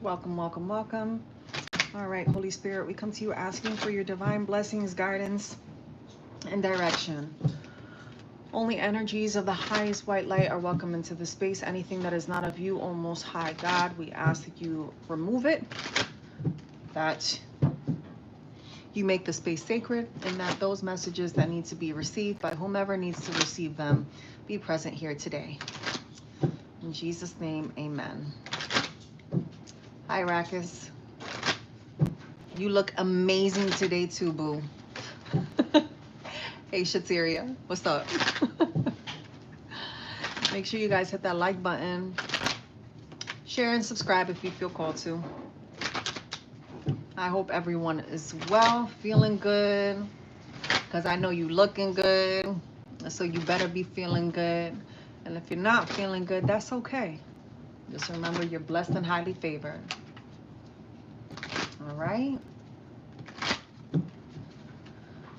Welcome, welcome, welcome. All right, Holy Spirit, we come to you asking for your divine blessings, guidance, and direction. Only energies of the highest white light are welcome into the space. Anything that is not of you, O Most High God, we ask that you remove it, that you make the space sacred, and that those messages that need to be received by whomever needs to receive them be present here today. In Jesus' name, amen. Hi, Rakis. You look amazing today too, boo. Hey, Shatiria, what's up? Make sure you guys hit that like button. Share and subscribe if you feel called to. I hope everyone is well, feeling good, because I know you looking good, so you better be feeling good. And if you're not feeling good, that's okay. Just remember you're blessed and highly favored. All right?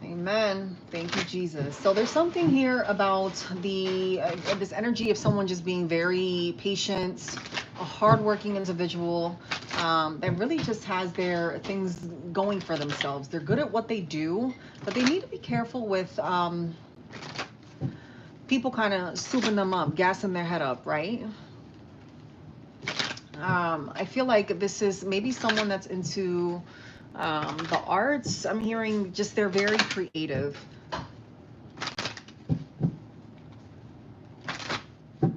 Amen. Thank you, Jesus. So there's something here about the this energy of someone just being very patient, a hardworking individual that really just has their things going for themselves. They're good at what they do, but they need to be careful with people kind of souping them up, gassing their head up, right? I feel like this is maybe someone that's into the arts. I'm hearing just they're very creative. All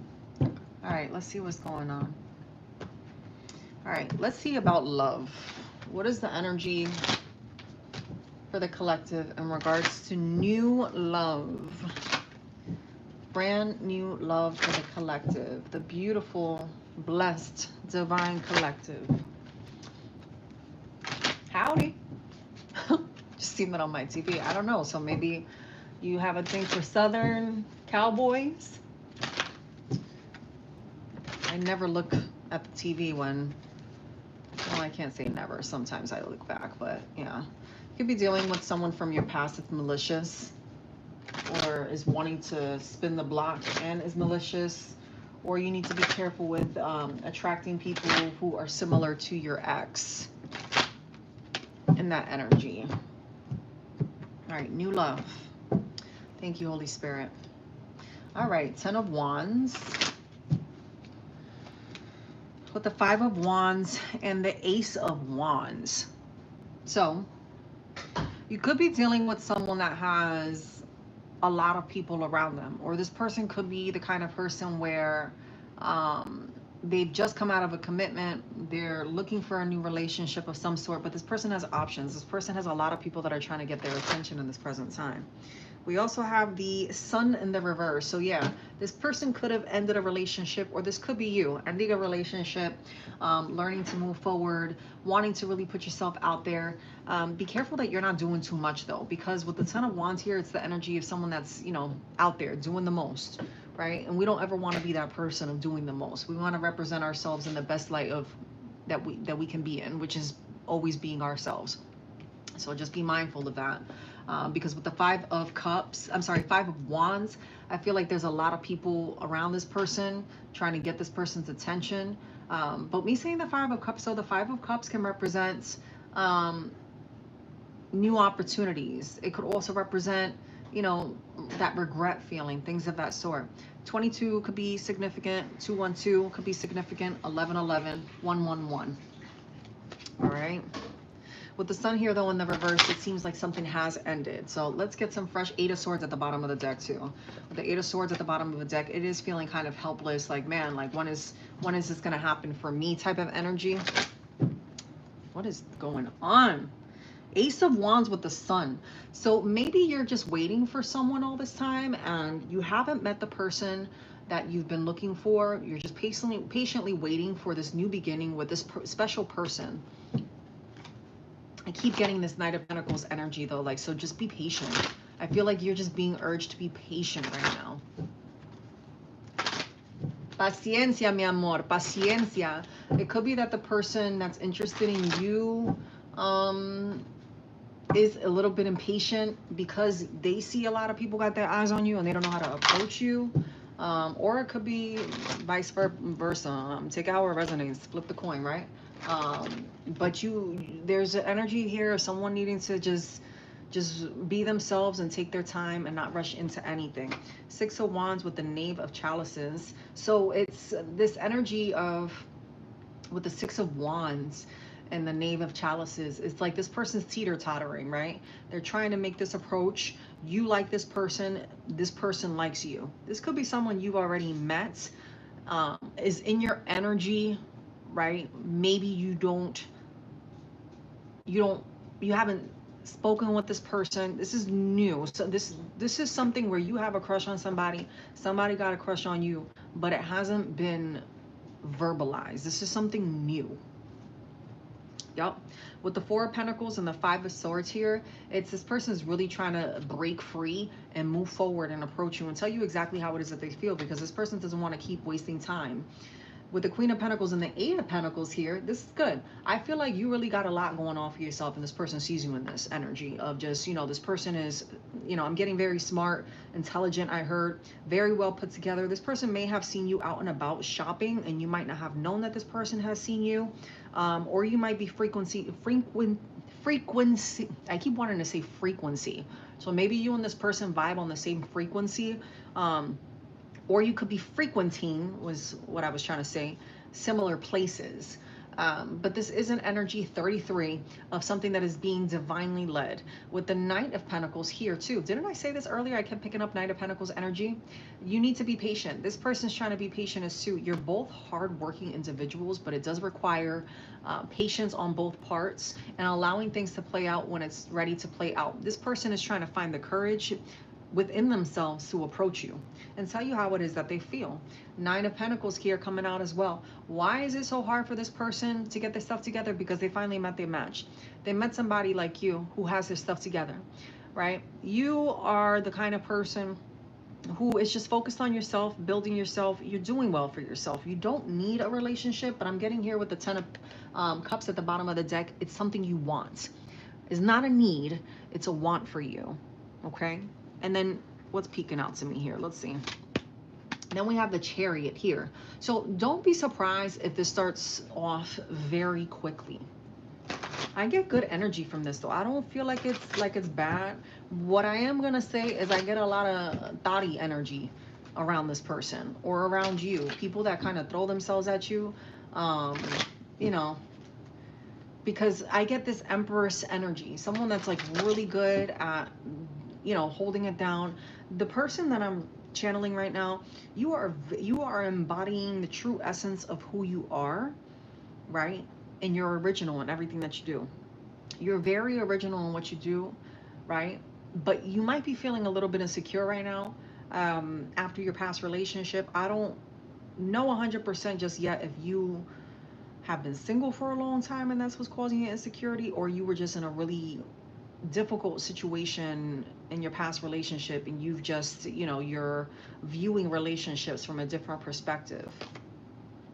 right, let's see what's going on. All right, let's see about love. What is the energy for the collective in regards to new love? Brand new love for the collective. The beautiful, blessed, divine collective. Howdy. Just seen that on my TV. I don't know. So maybe you have a thing for Southern cowboys. I never look at the TV when, well, I can't say never. Sometimes I look back, but yeah. You could be dealing with someone from your past that's malicious or is wanting to spin the block and is malicious. Or you need to be careful with attracting people who are similar to your ex in that energy. All right, new love. Thank you, Holy Spirit. All right, 10 of Wands. With the 5 of Wands and the Ace of Wands. So, you could be dealing with someone that has a lot of people around them. Or this person could be the kind of person where they've just come out of a commitment. They're looking for a new relationship of some sort, but this person has options. This person has a lot of people that are trying to get their attention in this present time. We also have the Sun in the reverse. So yeah, this person could have ended a relationship, or this could be you ending a relationship, learning to move forward, wanting to really put yourself out there. Be careful that you're not doing too much though, because with the Ten of Wands here, it's the energy of someone that's, you know, out there doing the most, right? And we don't ever want to be that person of doing the most. We want to represent ourselves in the best light of that we can be in, which is always being ourselves. So just be mindful of that. Because with the 5 of Wands, I feel like there's a lot of people around this person trying to get this person's attention. But me saying the 5 of Cups, so the 5 of Cups can represent new opportunities. It could also represent, you know, that regret feeling, things of that sort. 22 could be significant. 212 could be significant. 1111, 111. All right. With the Sun here, though, in the reverse, it seems like something has ended. So let's get some fresh 8 of Swords at the bottom of the deck, too. With the 8 of Swords at the bottom of the deck, it is feeling kind of helpless. Like, man, like, when is this going to happen for me type of energy? What is going on? Ace of Wands with the Sun. So maybe you're just waiting for someone all this time, and you haven't met the person that you've been looking for. You're just patiently waiting for this new beginning with this special person. I keep getting this Knight of Pentacles energy though, like, so just be patient. I feel like you're just being urged to be patient right now. Paciencia, mi amor, paciencia. It could be that the person that's interested in you is a little bit impatient because they see a lot of people got their eyes on you and they don't know how to approach you. Or it could be vice versa. Take out what resonates, flip the coin, right? But there's an energy here of someone needing to just be themselves and take their time and not rush into anything. Six of Wands with the Knave of Chalices. So it's this energy of, with the Six of Wands and the Knave of Chalices, it's like this person's teeter-tottering, right? They're trying to make this approach. You like this person likes you. This could be someone you've already met, is in your energy, right? Maybe you haven't spoken with this person. This is new. So this is something where you have a crush on somebody, somebody got a crush on you, but it hasn't been verbalized. This is something new. Yep. With the Four of Pentacles and the Five of Swords here, it's this person is really trying to break free and move forward and approach you and tell you exactly how it is that they feel, because this person doesn't want to keep wasting time. With the Queen of Pentacles and the Eight of Pentacles here, this is good. I feel like you really got a lot going on for yourself, and this person sees you in this energy of just, this person is, I'm getting very smart, intelligent, I heard, very well put together. This person may have seen you out and about shopping, and you might not have known that this person has seen you. Or you might be frequency. I keep wanting to say frequency. So maybe you and this person vibe on the same frequency. Or you could be frequenting, was what I was trying to say, similar places. But this is an energy 33 of something that is being divinely led. With the Knight of Pentacles here too. Didn't I say this earlier? I kept picking up Knight of Pentacles energy. You need to be patient. This person's trying to be patient as too. You're both hardworking individuals, but it does require patience on both parts and allowing things to play out when it's ready to play out. This person is trying to find the courage within themselves to approach you and tell you how it is that they feel. Nine of Pentacles here coming out as well. Why is it so hard for this person to get their stuff together? Because they finally met their match. They met somebody like you who has their stuff together, right? You are the kind of person who is just focused on yourself, building yourself. You're doing well for yourself. You don't need a relationship, but I'm getting here with the Ten of Cups at the bottom of the deck. It's something you want. It's not a need, it's a want for you, okay? And then what's peeking out to me here? Let's see. Then we have the Chariot here. So don't be surprised if this starts off very quickly. I get good energy from this though. I don't feel like it's bad. What I am gonna say is I get a lot of thoughty energy around this person or around you. People that kind of throw themselves at you. You know, because I get this Empress energy. Someone that's like really good at holding it down. The person that I'm channeling right now, you are embodying the true essence of who you are, right? And you're original in everything that you do. You're very original in what you do, right? But you might be feeling a little bit insecure right now after your past relationship. I don't know 100% just yet if you have been single for a long time and that's what's causing you insecurity, or you were just in a really difficult situation in your past relationship and you've just, you're viewing relationships from a different perspective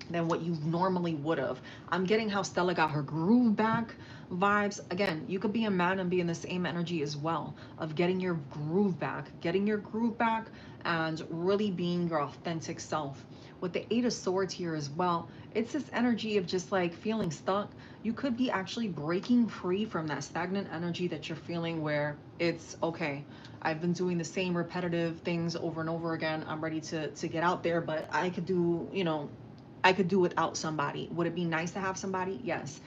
than what you normally would have. I'm getting how Stella got her groove back vibes. Again, you could be a man and be in the same energy as well of getting your groove back, and really being your authentic self. With the Eight of Swords here as well, it's this energy of just like feeling stuck. You could be actually breaking free from that stagnant energy that you're feeling where it's okay, I've been doing the same repetitive things over and over again. I'm ready to get out there, but I could do, I could do without somebody. Would it be nice to have somebody? Yes.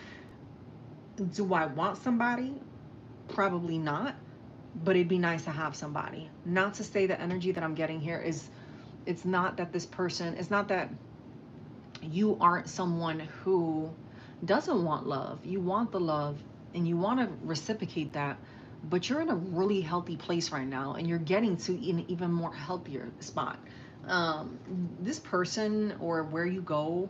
Do I want somebody? Probably not, but it'd be nice to have somebody. Not to say the energy that I'm getting here is, it's not that this person, it's not that you aren't someone who doesn't want love. You want the love and you want to reciprocate that, but you're in a really healthy place right now and you're getting to an even more healthier spot. This person or where you go,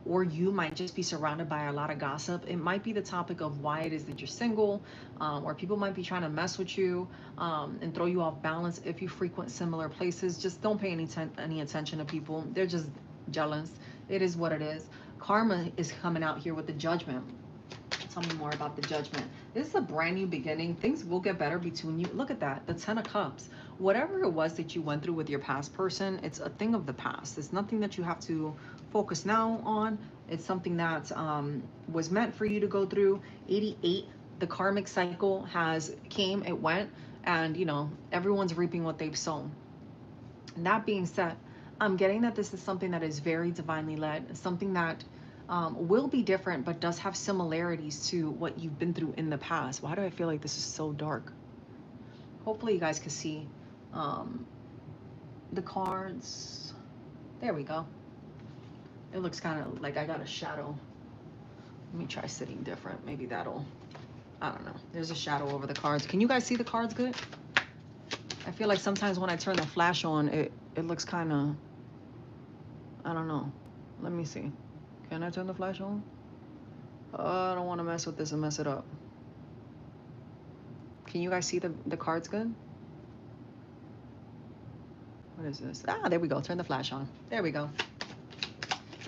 or you might just be surrounded by a lot of gossip. It might be the topic of why it is that you're single, or people might be trying to mess with you and throw you off balance if you frequent similar places. Just don't pay any attention to people. They're just jealous. It is what it is. Karma is coming out here with the Judgment. Tell me more about the Judgment. This is a brand new beginning. Things will get better between you. Look at that, the Ten of Cups. Whatever it was that you went through with your past person, it's a thing of the past. It's nothing that you have to focus now on It's something that was meant for you to go through. 88, the karmic cycle has came, it went, and you know, everyone's reaping what they've sown. And that being said, I'm getting that this is something that is very divinely led, something that will be different, but does have similarities to what you've been through in the past. Why do I feel like this is so dark? Hopefully you guys can see the cards. There we go. It looks kind of like I got a shadow. Let me try sitting different. Maybe that'll, I don't know. There's a shadow over the cards. Can you guys see the cards good? I feel like sometimes when I turn the flash on, it looks kind of, I don't know. Let me see. Can I turn the flash on? I don't want to mess with this and mess it up. Can you guys see the cards good? What is this? Ah, there we go. Turn the flash on. There we go.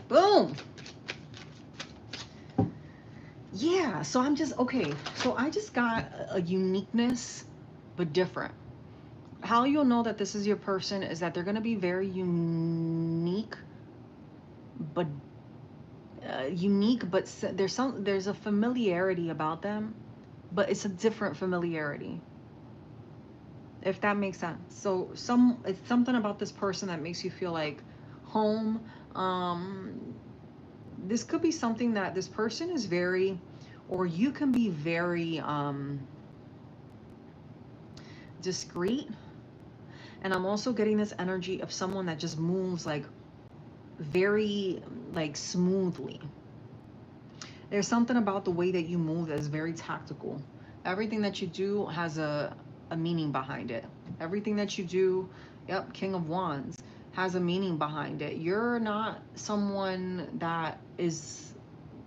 Boom. Yeah, so I'm just, okay. So I just got a uniqueness, but different. How you'll know that this is your person is that they're going to be very unique, but there's a familiarity about them, but it's a different familiarity, if that makes sense. So it's something about this person that makes you feel like home. This could be something that this person is very, or you can be very discreet. And I'm also getting this energy of someone that just moves like very like smoothly. There's something about the way that you move that is very tactical. Everything that you do has a meaning behind it. Everything that you do, yep, King of Wands, has a meaning behind it. You're not someone that is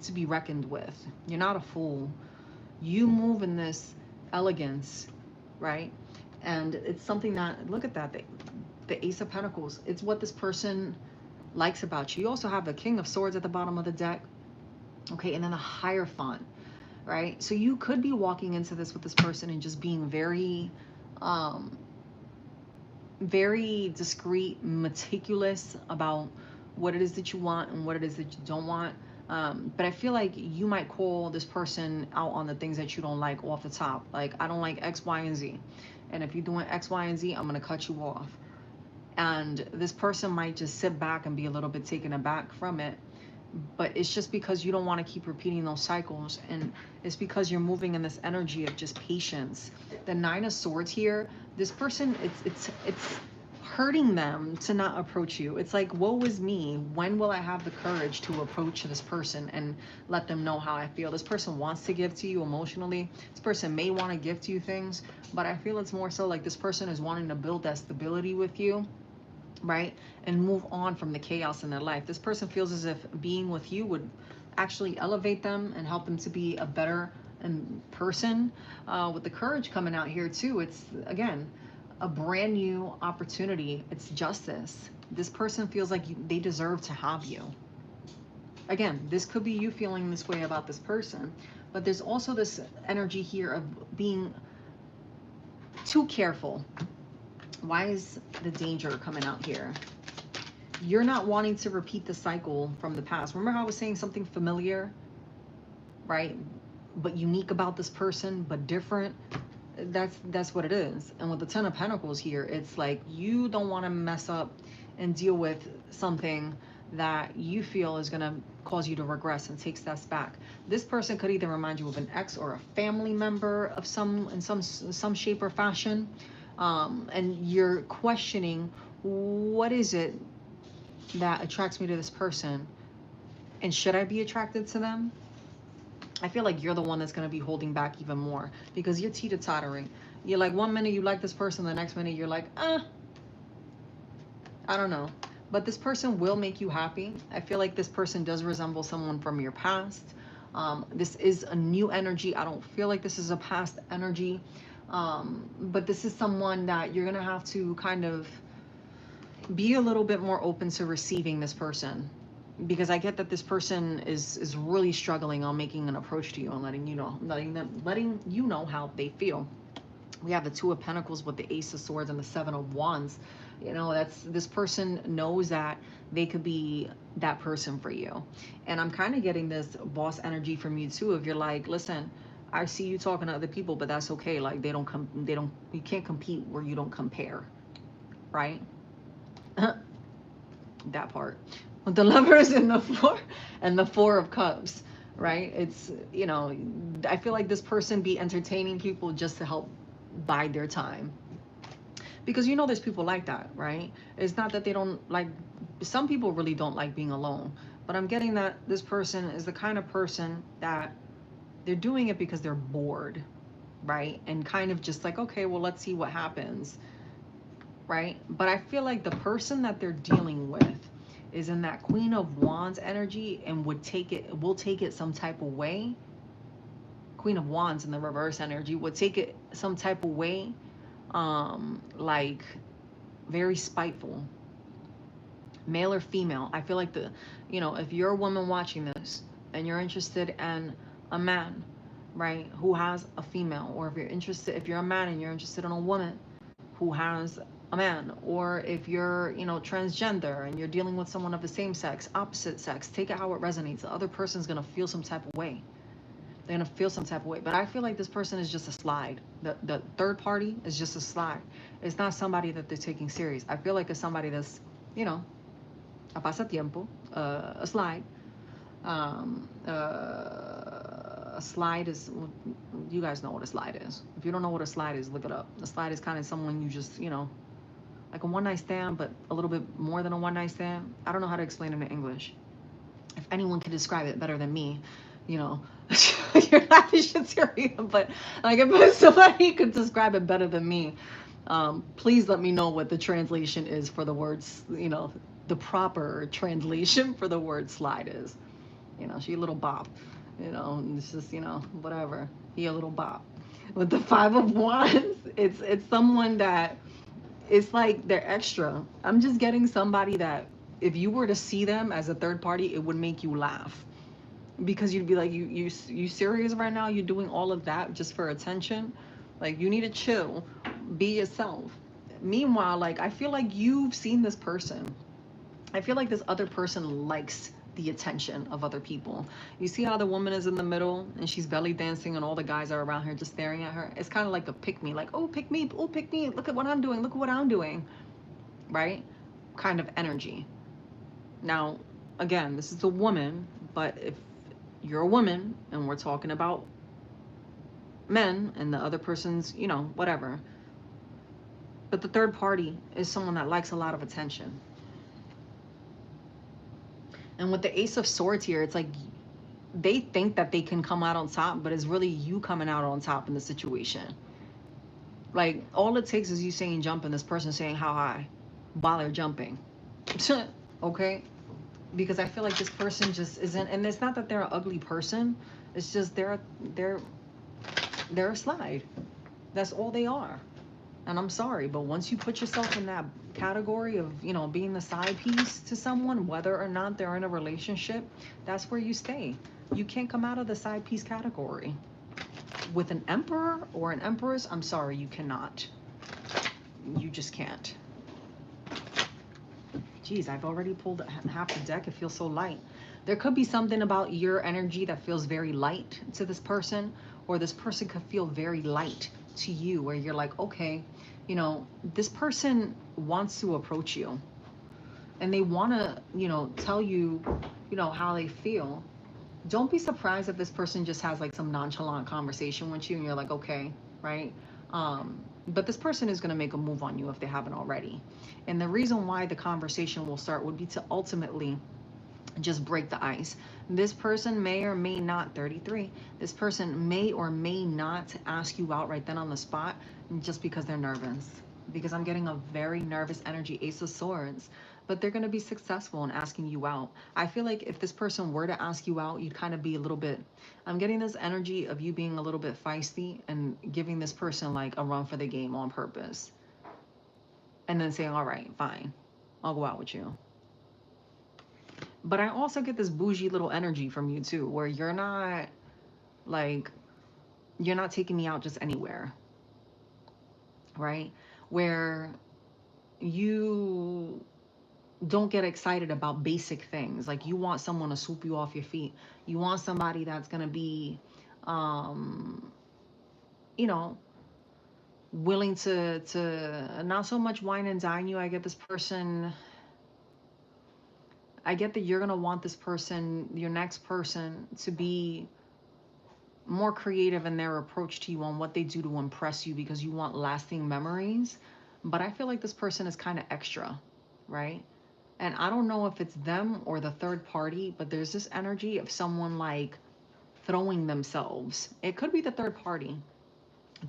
to be reckoned with. You're not a fool. You move in this elegance, right? And it's something that, look at that, the Ace of Pentacles. It's what this person likes about you. You also have the King of Swords at the bottom of the deck. Okay, and then the Hierophant, right? So you could be walking into this with this person and just being very, very discreet, meticulous about what it is that you want and what it is that you don't want. But I feel like you might call this person out on the things that you don't like off the top. Like, I don't like X, Y, and Z. And if you're doing X, Y, and Z, I'm going to cut you off. And this person might just sit back and be a little bit taken aback from it. But it's just because you don't want to keep repeating those cycles. And it's because you're moving in this energy of just patience. The Nine of Swords here, this person, it's hurting them to not approach you. It's like, woe is me. When will I have the courage to approach this person and let them know how I feel? This person wants to give to you emotionally. This person may want to give to you things, but I feel it's more so like this person is wanting to build that stability with you, right? And move on from the chaos in their life. This person feels as if being with you would actually elevate them and help them to be a better person. With the courage coming out here too, it's, again, a brand new opportunity. It's justice. This person feels like they deserve to have you. Again, this could be you feeling this way about this person, but there's also this energy here of being too careful. Why is the danger coming out here? You're not wanting to repeat the cycle from the past. Remember how I was saying something familiar, right? But unique about this person, but different. That's what it is. And with the Ten of Pentacles here, it's like you don't want to mess up and deal with something that you feel is going to cause you to regress and take steps back. This person could either remind you of an ex or a family member of in some shape or fashion. And you're questioning, what is it that attracts me to this person? And should I be attracted to them? I feel like you're the one that's going to be holding back even more because you're teeter-tottering. You're like, one minute you like this person, the next minute you're like, I don't know. But this person will make you happy. I feel like this person does resemble someone from your past. This is a new energy. I don't feel like this is a past energy. But this is someone that you're going to have to kind of be a little bit more open to receiving this person. Because I get that this person is really struggling on making an approach to you and letting you know how they feel. We have the Two of Pentacles with the Ace of Swords and the Seven of Wands. You know, that's, this person knows that they could be that person for you. And I'm kind of getting this boss energy from you too. If you're like, listen, I see you talking to other people, but that's okay. Like, you can't compete where you don't compare, right? That part. With the Lovers and the Four of Cups, right? It's, you know, I feel like this person be entertaining people just to help bide their time. Because you know there's people like that, right? It's not that they don't like, some people really don't like being alone. But I'm getting that this person is the kind of person that they're doing it because they're bored, right? And kind of just like, okay, well, let's see what happens, right? But I feel like the person that they're dealing with is in that Queen of Wands energy and will take it some type of way. Queen of Wands in the reverse energy would take it some type of way, like very spiteful, male or female. I feel like you know, if you're a woman watching this and you're interested in a man, right, who has a female, or if you're a man and you're interested in a woman who has a man, or if you're, you know, transgender and you're dealing with someone of the same sex, opposite sex, take it how it resonates. The other person's gonna feel some type of way. They're gonna feel some type of way. But I feel like this person is just a slide. The third party is just a slide. It's not somebody that they're taking serious. I feel like it's somebody that's, you know, a pasatiempo, a slide. A slide is, you guys know what a slide is. If you don't know what a slide is, look it up. A slide is kind of someone you just, you know, like a one-night stand, but a little bit more than a one-night stand. I don't know how to explain it in English. If anyone can describe it better than me, you know, you're laughing, Shateria, but like if somebody could describe it better than me, please let me know what the translation is for the words, you know, the proper translation for the word slide is. You know, she a little bop, you know, it's just, you know, whatever. He a little bop. With the Five of Wands, it's someone that, it's like they're extra. I'm just getting somebody that if you were to see them as a third party, it would make you laugh. Because you'd be like, you serious right now? You're doing all of that just for attention? Like, you need to chill, be yourself. Meanwhile, like, I feel like you've seen this person. I feel like this other person likes the attention of other people. You see how the woman is in the middle and she's belly dancing and all the guys are around her just staring at her? It's kind of like a pick me, like, oh, pick me, oh, pick me, look at what I'm doing, look at what I'm doing, right? Kind of energy. Now, again, this is a woman, but if you're a woman and we're talking about men and the other person's, you know, whatever. But the third party is someone that likes a lot of attention. And with the Ace of Swords here, it's like they think that they can come out on top, but it's really you coming out on top in the situation. Like, all it takes is you saying jump and this person saying how high while they're jumping. Okay? Because I feel like this person just isn't, and it's not that they're an ugly person, it's just they're a slide. That's all they are. And I'm sorry, but once you put yourself in that category of, you know, being the side piece to someone, whether or not they're in a relationship, that's where you stay. You can't come out of the side piece category. With an emperor or an empress, I'm sorry, you cannot. You just can't. Geez, I've already pulled half the deck. It feels so light. There could be something about your energy that feels very light to this person, or this person could feel very light to you, where you're like, okay, you know, this person wants to approach you and they want to, you know, tell you, you know, how they feel. Don't be surprised if this person just has like some nonchalant conversation with you and you're like, okay, right? But this person is going to make a move on you if they haven't already. And the reason why the conversation will start would be to ultimately just break the ice. This person may or may not, 33, this person may or may not ask you out right then on the spot just because they're nervous. Because I'm getting a very nervous energy, Ace of Swords. But they're going to be successful in asking you out. I feel like if this person were to ask you out, you'd kind of be a little bit, I'm getting this energy of you being a little bit feisty and giving this person like a run for the game on purpose. And then saying, all right, fine, I'll go out with you. But I also get this bougie little energy from you too, where you're not like, you're not taking me out just anywhere. right? Where you don't get excited about basic things. Like you want someone to swoop you off your feet. You want somebody that's going to be, um, you know, willing to not so much wine and dine you. I get that you're going to want this person, your next person, to be more creative in their approach to you on what they do to impress you because you want lasting memories. But I feel like this person is kind of extra, right? And I don't know if it's them or the third party, but there's this energy of someone like throwing themselves. It could be the third party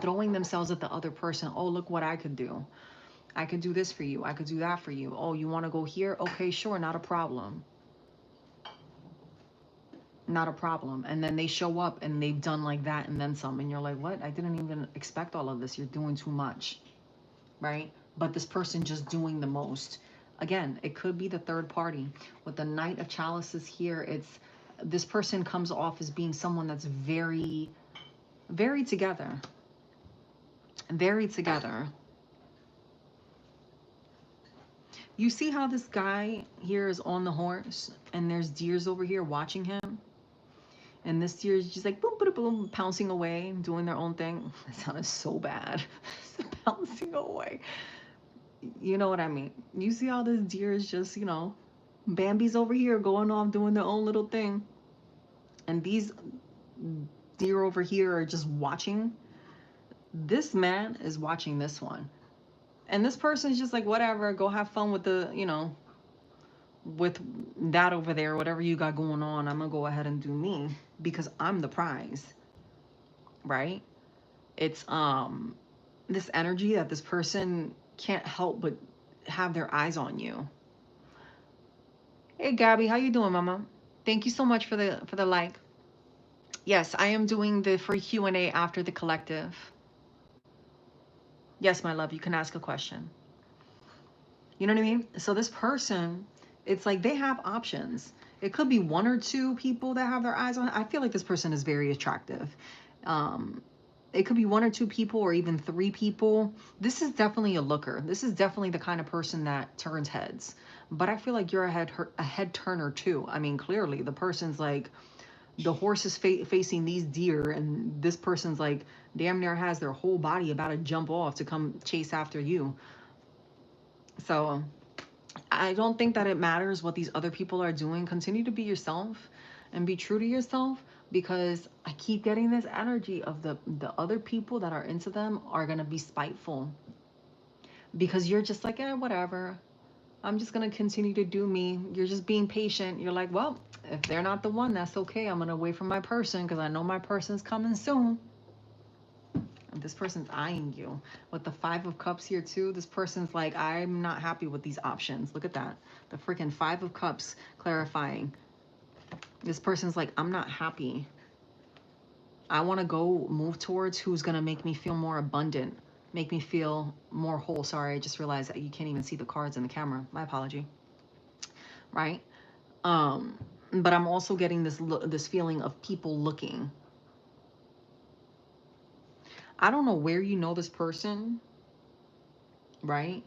throwing themselves at the other person. Oh, look what I could do. I could do this for you. I could do that for you. Oh, you want to go here? Okay, sure, not a problem. Not a problem. And then they show up and they've done like that and then some. And you're like, what? I didn't even expect all of this. You're doing too much, right? But this person just doing the most. Again, it could be the third party. With the Knight of Chalices here, it's this person comes off as being someone that's very, very together. Very together. You see how this guy here is on the horse and there's deers over here watching him? And this deer is just like boom, boom, boom, pouncing away, doing their own thing. That sounded so bad. Pouncing away. You know what I mean? You see how this deer is just, you know, Bambi's over here going off doing their own little thing. And these deer over here are just watching. This man is watching this one. And this person is just like, whatever, go have fun with the, you know, with that over there, whatever you got going on. I'm going to go ahead and do me because I'm the prize, right? It's this energy that this person can't help but have their eyes on you. Hey Gabby, how you doing, mama? Thank you so much for the like. Yes, I am doing the free Q&A after the collective. Yes, my love, you can ask a question. You know what I mean? So this person, it's like they have options. It could be one or two people that have their eyes on. I feel like this person is very attractive. Um, it could be one or two people or even three people. This is definitely a looker. This is definitely the kind of person that turns heads. But I feel like you're a head turner too. I mean, clearly the person's like, the horse is facing these deer and this person's like damn near has their whole body about to jump off to come chase after you. So I don't think that it matters what these other people are doing. Continue to be yourself and be true to yourself, because I keep getting this energy of the other people that are into them are going to be spiteful because you're just like, whatever. I'm just going to continue to do me. You're just being patient. You're like, well, if they're not the one, that's okay. I'm going to wait for my person because I know my person's coming soon. And this person's eyeing you. With the Five of Cups here too, this person's like, I'm not happy with these options. Look at that. The freaking Five of Cups clarifying. This person's like, I'm not happy. I want to go move towards who's going to make me feel more abundant, make me feel more whole. Sorry, I just realized that you can't even see the cards in the camera. My apology. Right? But I'm also getting this feeling of people looking. I don't know where you know this person, right?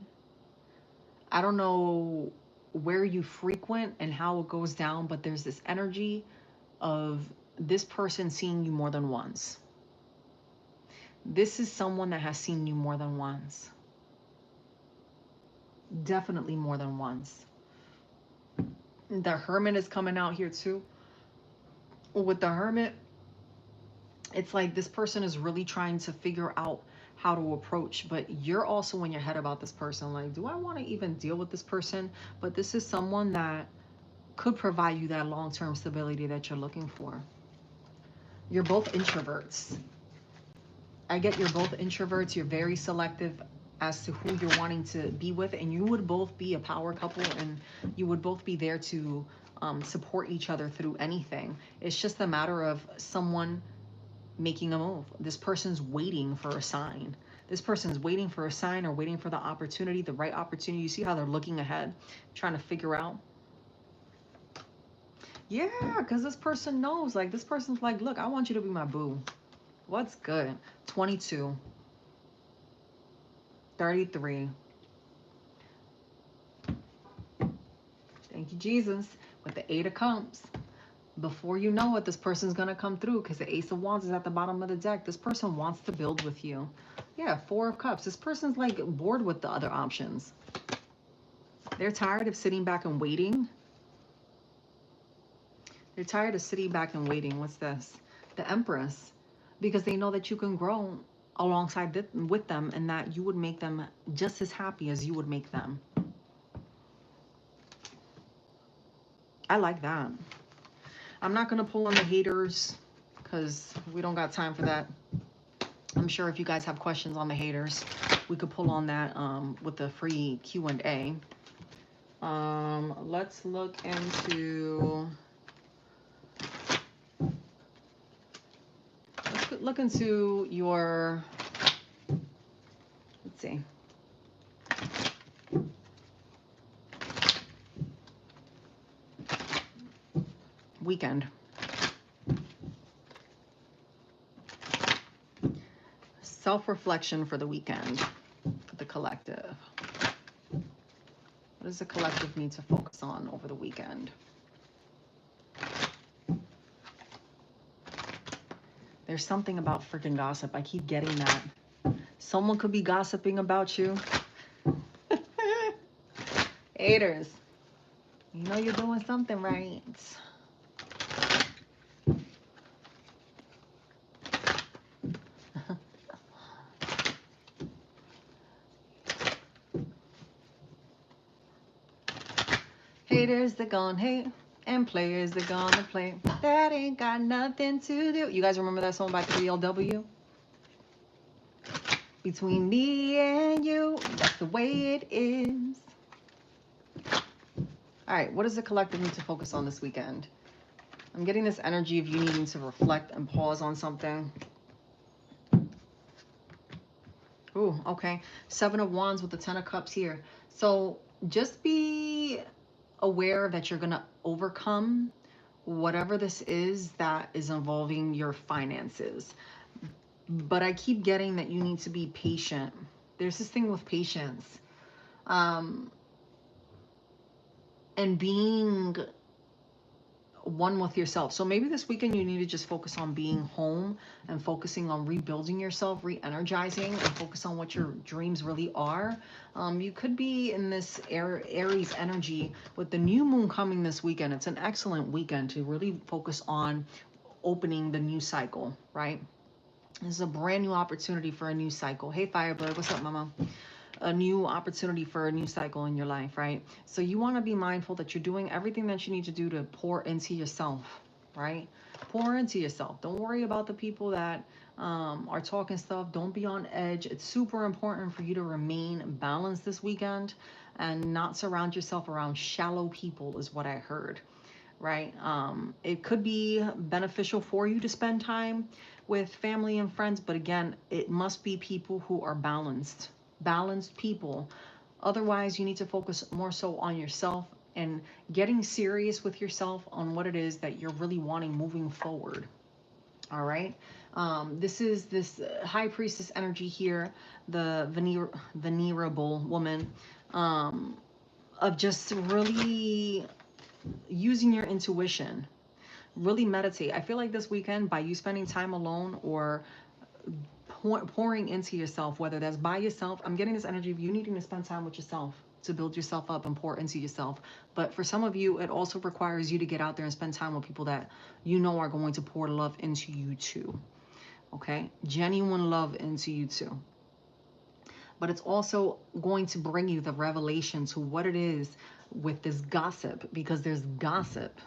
I don't know where you frequent and how it goes down, but there's this energy of this person seeing you more than once. This is someone that has seen you more than once. Definitely more than once. The Hermit is coming out here too. With the Hermit, it's like this person is really trying to figure out how to approach, but you're also in your head about this person. Like, do I want to even deal with this person? But this is someone that could provide you that long-term stability that you're looking for. You're both introverts. I get you're both introverts. You're very selective as to who you're wanting to be with, and you would both be a power couple, and you would both be there to support each other through anything. It's just a matter of someone making a move. This person's waiting for a sign. This person's waiting for a sign or waiting for the opportunity, the right opportunity. You see how they're looking ahead, trying to figure out. Yeah, because this person knows. Like, this person's like, look, I want you to be my boo. What's good? 22. 33. Thank you, Jesus. With the 8 of Cups. Before you know it, this person's going to come through because the Ace of Wands is at the bottom of the deck. This person wants to build with you. Yeah, 4 of Cups. This person's like bored with the other options. They're tired of sitting back and waiting. They're tired of sitting back and waiting. What's this? The Empress. Because they know that you can grow alongside with them and that you would make them just as happy as you would make them. I like that. I'm not going to pull on the haters because we don't got time for that. I'm sure if you guys have questions on the haters, we could pull on that with the free Q&A. Let's look into... Look into your, let's see. Weekend. Self-reflection for the weekend, for the collective. What does the collective need to focus on over the weekend? There's something about freaking gossip. I keep getting that. Someone could be gossiping about you. Haters. You know you're doing something right. Haters, they're gonna hate. And players, they're gonna play. That ain't got nothing to do. You guys remember that song by 3LW? Between me and you, that's the way it is. All right, what does the collective need to focus on this weekend? I'm getting this energy of you needing to reflect and pause on something. Ooh, okay. 7 of Wands with the 10 of Cups here. So just be aware that you're going to overcome whatever this is that is involving your finances. But I keep getting that you need to be patient. There's this thing with patience. And being one with yourself. So maybe this weekend you need to just focus on being home and focusing on rebuilding yourself, re-energizing, and focus on what your dreams really are. You could be in this Aries energy with the new moon coming this weekend. It's an excellent weekend to really focus on opening the new cycle, right? This is a brand new opportunity for a new cycle. Hey, Firebird, what's up, mama? A new opportunity for a new cycle in your life, right? So you want to be mindful that you're doing everything that you need to do to pour into yourself, right? Pour into yourself. Don't worry about the people that are talking stuff. Don't be on edge. It's super important for you to remain balanced this weekend and not surround yourself around shallow people is what I heard, right? It could be beneficial for you to spend time with family and friends, but again, it must be people who are balanced people. Otherwise, you need to focus more so on yourself and getting serious with yourself on what it is that you're really wanting moving forward. All right. This is this High Priestess energy here, the venerable woman, of just really using your intuition. Really meditate. I feel like this weekend, by you spending time alone or pouring into yourself, whether that's by yourself, I'm getting this energy of you needing to spend time with yourself to build yourself up and pour into yourself. But for some of you, it also requires you to get out there and spend time with people that you know are going to pour love into you too. Okay? Genuine love into you too. But it's also going to bring you the revelation to what it is with this gossip, because there's gossip.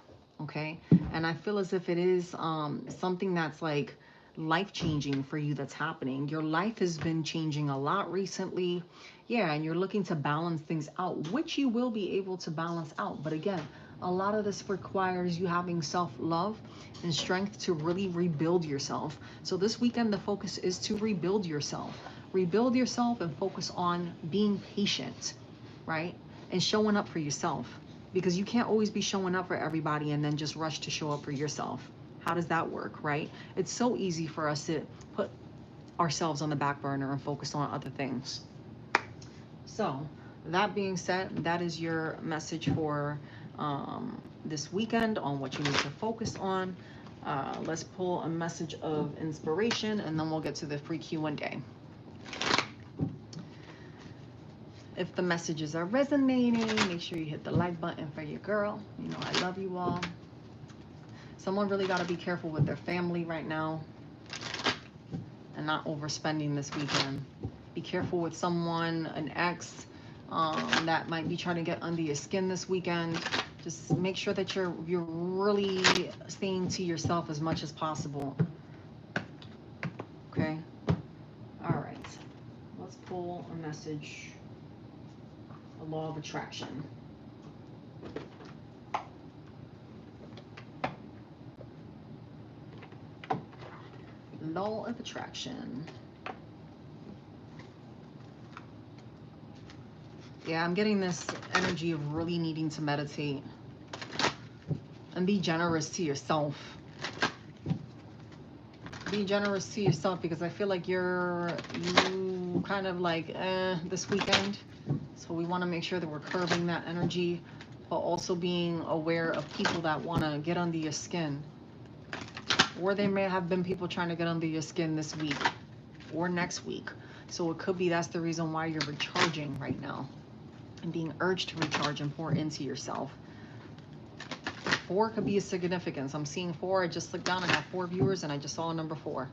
Okay? And I feel as if it is something that's like life-changing for you that's happening. Your life has been changing a lot recently. Yeah, and you're looking to balance things out, which you will be able to balance out. But again, a lot of this requires you having self-love and strength to really rebuild yourself. So this weekend, the focus is to rebuild yourself. Rebuild yourself and focus on being patient, right? And showing up for yourself. Because you can't always be showing up for everybody and then just rush to show up for yourself. How does that work, right? It's so easy for us to put ourselves on the back burner and focus on other things. So that being said, that is your message for this weekend on what you need to focus on. Let's pull a message of inspiration, and then we'll get to the free Q&A. If the messages are resonating, make sure you hit the like button for your girl. You know I love you all. Someone really got to be careful with their family right now and not overspending this weekend. Be careful with someone, an ex, that might be trying to get under your skin this weekend. Just make sure that you're really staying to yourself as much as possible. Okay? All right. Let's pull a message. The law of attraction. Law of attraction. Yeah, I'm getting this energy of really needing to meditate and be generous to yourself. Be generous to yourself, because I feel like you kind of like this weekend. So we want to make sure that we're curbing that energy, but also being aware of people that want to get under your skin. Or they may have been people trying to get under your skin this week or next week. So it could be that's the reason why you're recharging right now and being urged to recharge and pour into yourself. 4 could be a significance. I'm seeing 4. I just looked down. I have 4 viewers and I just saw a number 4.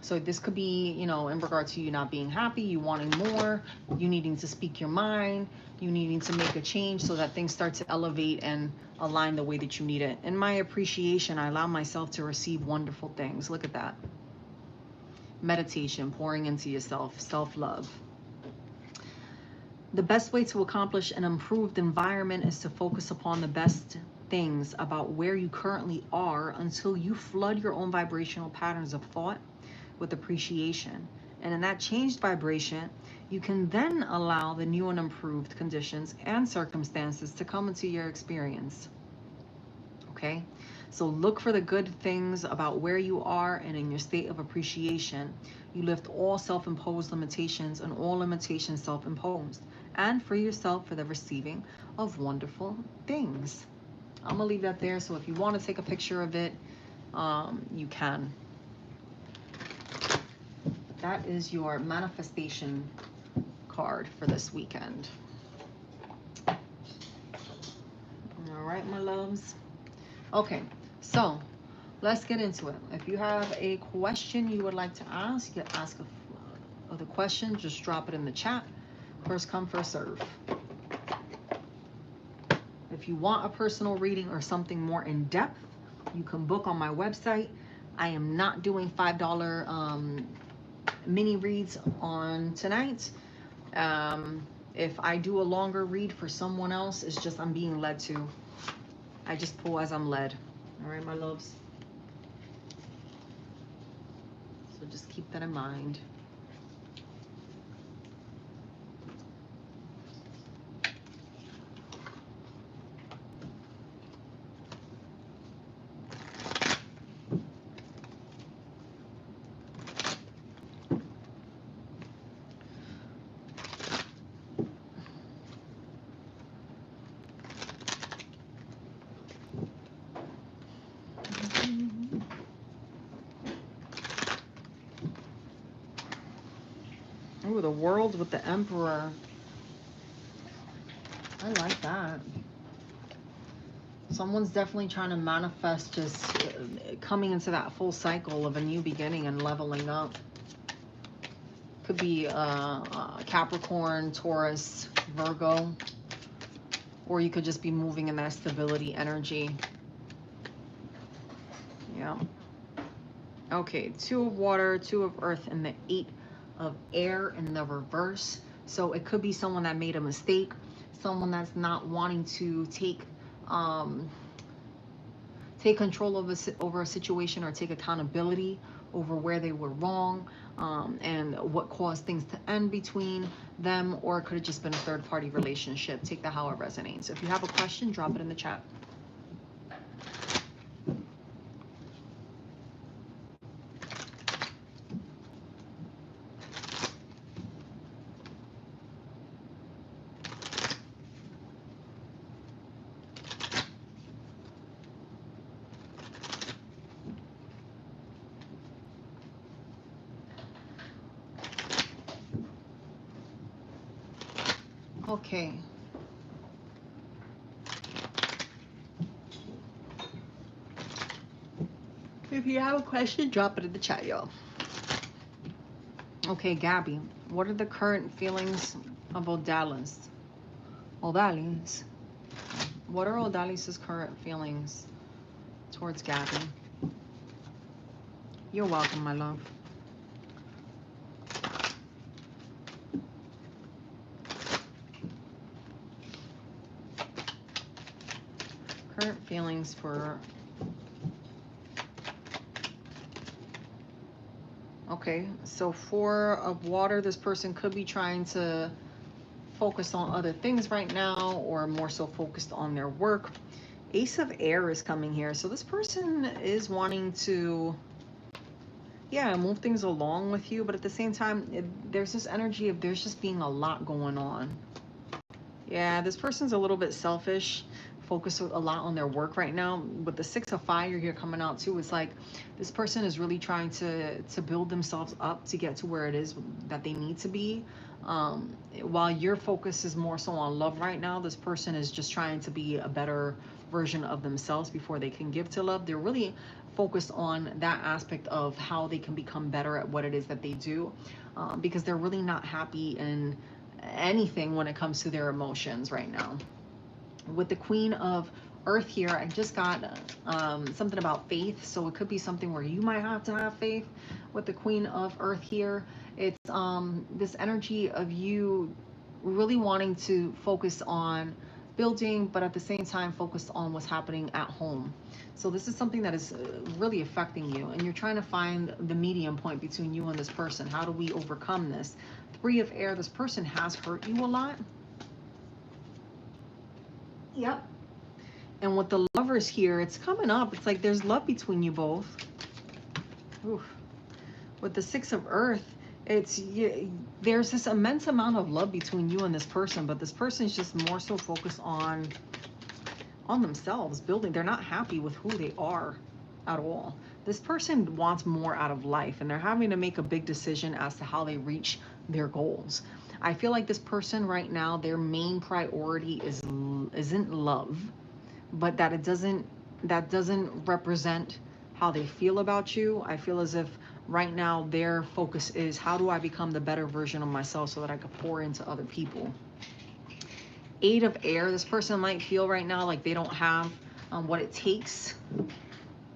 So this could be, you know, in regard to you not being happy, you wanting more, you needing to speak your mind, you needing to make a change so that things start to elevate and align the way that you need it. In my appreciation, I allow myself to receive wonderful things. Look at that. Meditation, pouring into yourself, self-love. The best way to accomplish an improved environment is to focus upon the best things about where you currently are until you flood your own vibrational patterns of thought with appreciation. And in that changed vibration, you can then allow the new and improved conditions and circumstances to come into your experience. Okay? So look for the good things about where you are, and in your state of appreciation, you lift all self-imposed limitations and all limitations self-imposed, and free yourself for the receiving of wonderful things. I'm gonna leave that there, so if you want to take a picture of it, you can. That is your manifestation card for this weekend. All right, my loves. Okay, so let's get into it. If you have a question you would like to ask, you can ask the question. Just drop it in the chat. First come, first serve. If you want a personal reading or something more in depth, you can book on my website. I am not doing $5 mini reads on tonight. If I do a longer read for someone else, it's just I'm being led to. I just pull as I'm led. All right, my loves. So just keep that in mind. Ooh, the World with the Emperor. I like that. Someone's definitely trying to manifest just coming into that full cycle of a new beginning and leveling up. Could be Capricorn, Taurus, Virgo. Or you could just be moving in that stability energy. Yeah. Okay, 2 of water, 2 of earth, and the 8 of air in the reverse. So it could be someone that made a mistake, someone that's not wanting to take control over a situation, or take accountability over where they were wrong, and what caused things to end between them. Or it could have just been a third-party relationship. Take that how it resonates. If you have a question, drop it in the chat. Okay. If you have a question, drop it in the chat, y'all. Okay, Gabby, what are the current feelings of Odalis? Odalis. What are Odalis's current feelings towards Gabby? You're welcome, my love. Current feelings for... Okay, so 4 of water, this person could be trying to focus on other things right now, or more so focused on their work. Ace of air is coming here. So this person is wanting to, yeah, move things along with you, but at the same time, there's this energy of there's just being a lot going on. Yeah, this person's a little bit selfish, focused a lot on their work right now. With the 6 of fire here coming out too, it's like this person is really trying to build themselves up to get to where it is that they need to be. While your focus is more so on love right now, this person is just trying to be a better version of themselves before they can give to love. They're really focused on that aspect of how they can become better at what it is that they do, because they're really not happy in anything when it comes to their emotions right now. With the Queen of Earth here, I just got something about faith, so it could be something where you might have to have faith. With the Queen of Earth here, it's this energy of you really wanting to focus on building, but at the same time focused on what's happening at home. So this is something that is really affecting you, and you're trying to find the medium point between you and this person. How do we overcome this? 3 of air, this person has hurt you a lot. Yep. And with the lovers here, it's coming up. It's like there's love between you both. Oof. With the 6 of earth, there's this immense amount of love between you and this person, but this person is just more so focused on themselves, building. They're not happy with who they are at all. This person wants more out of life, and they're having to make a big decision as to how they reach their goals. I feel like this person right now, their main priority isn't love, but that doesn't represent how they feel about you. I feel as if right now their focus is, how do I become the better version of myself so that I could pour into other people? 8 of air, this person might feel right now like they don't have what it takes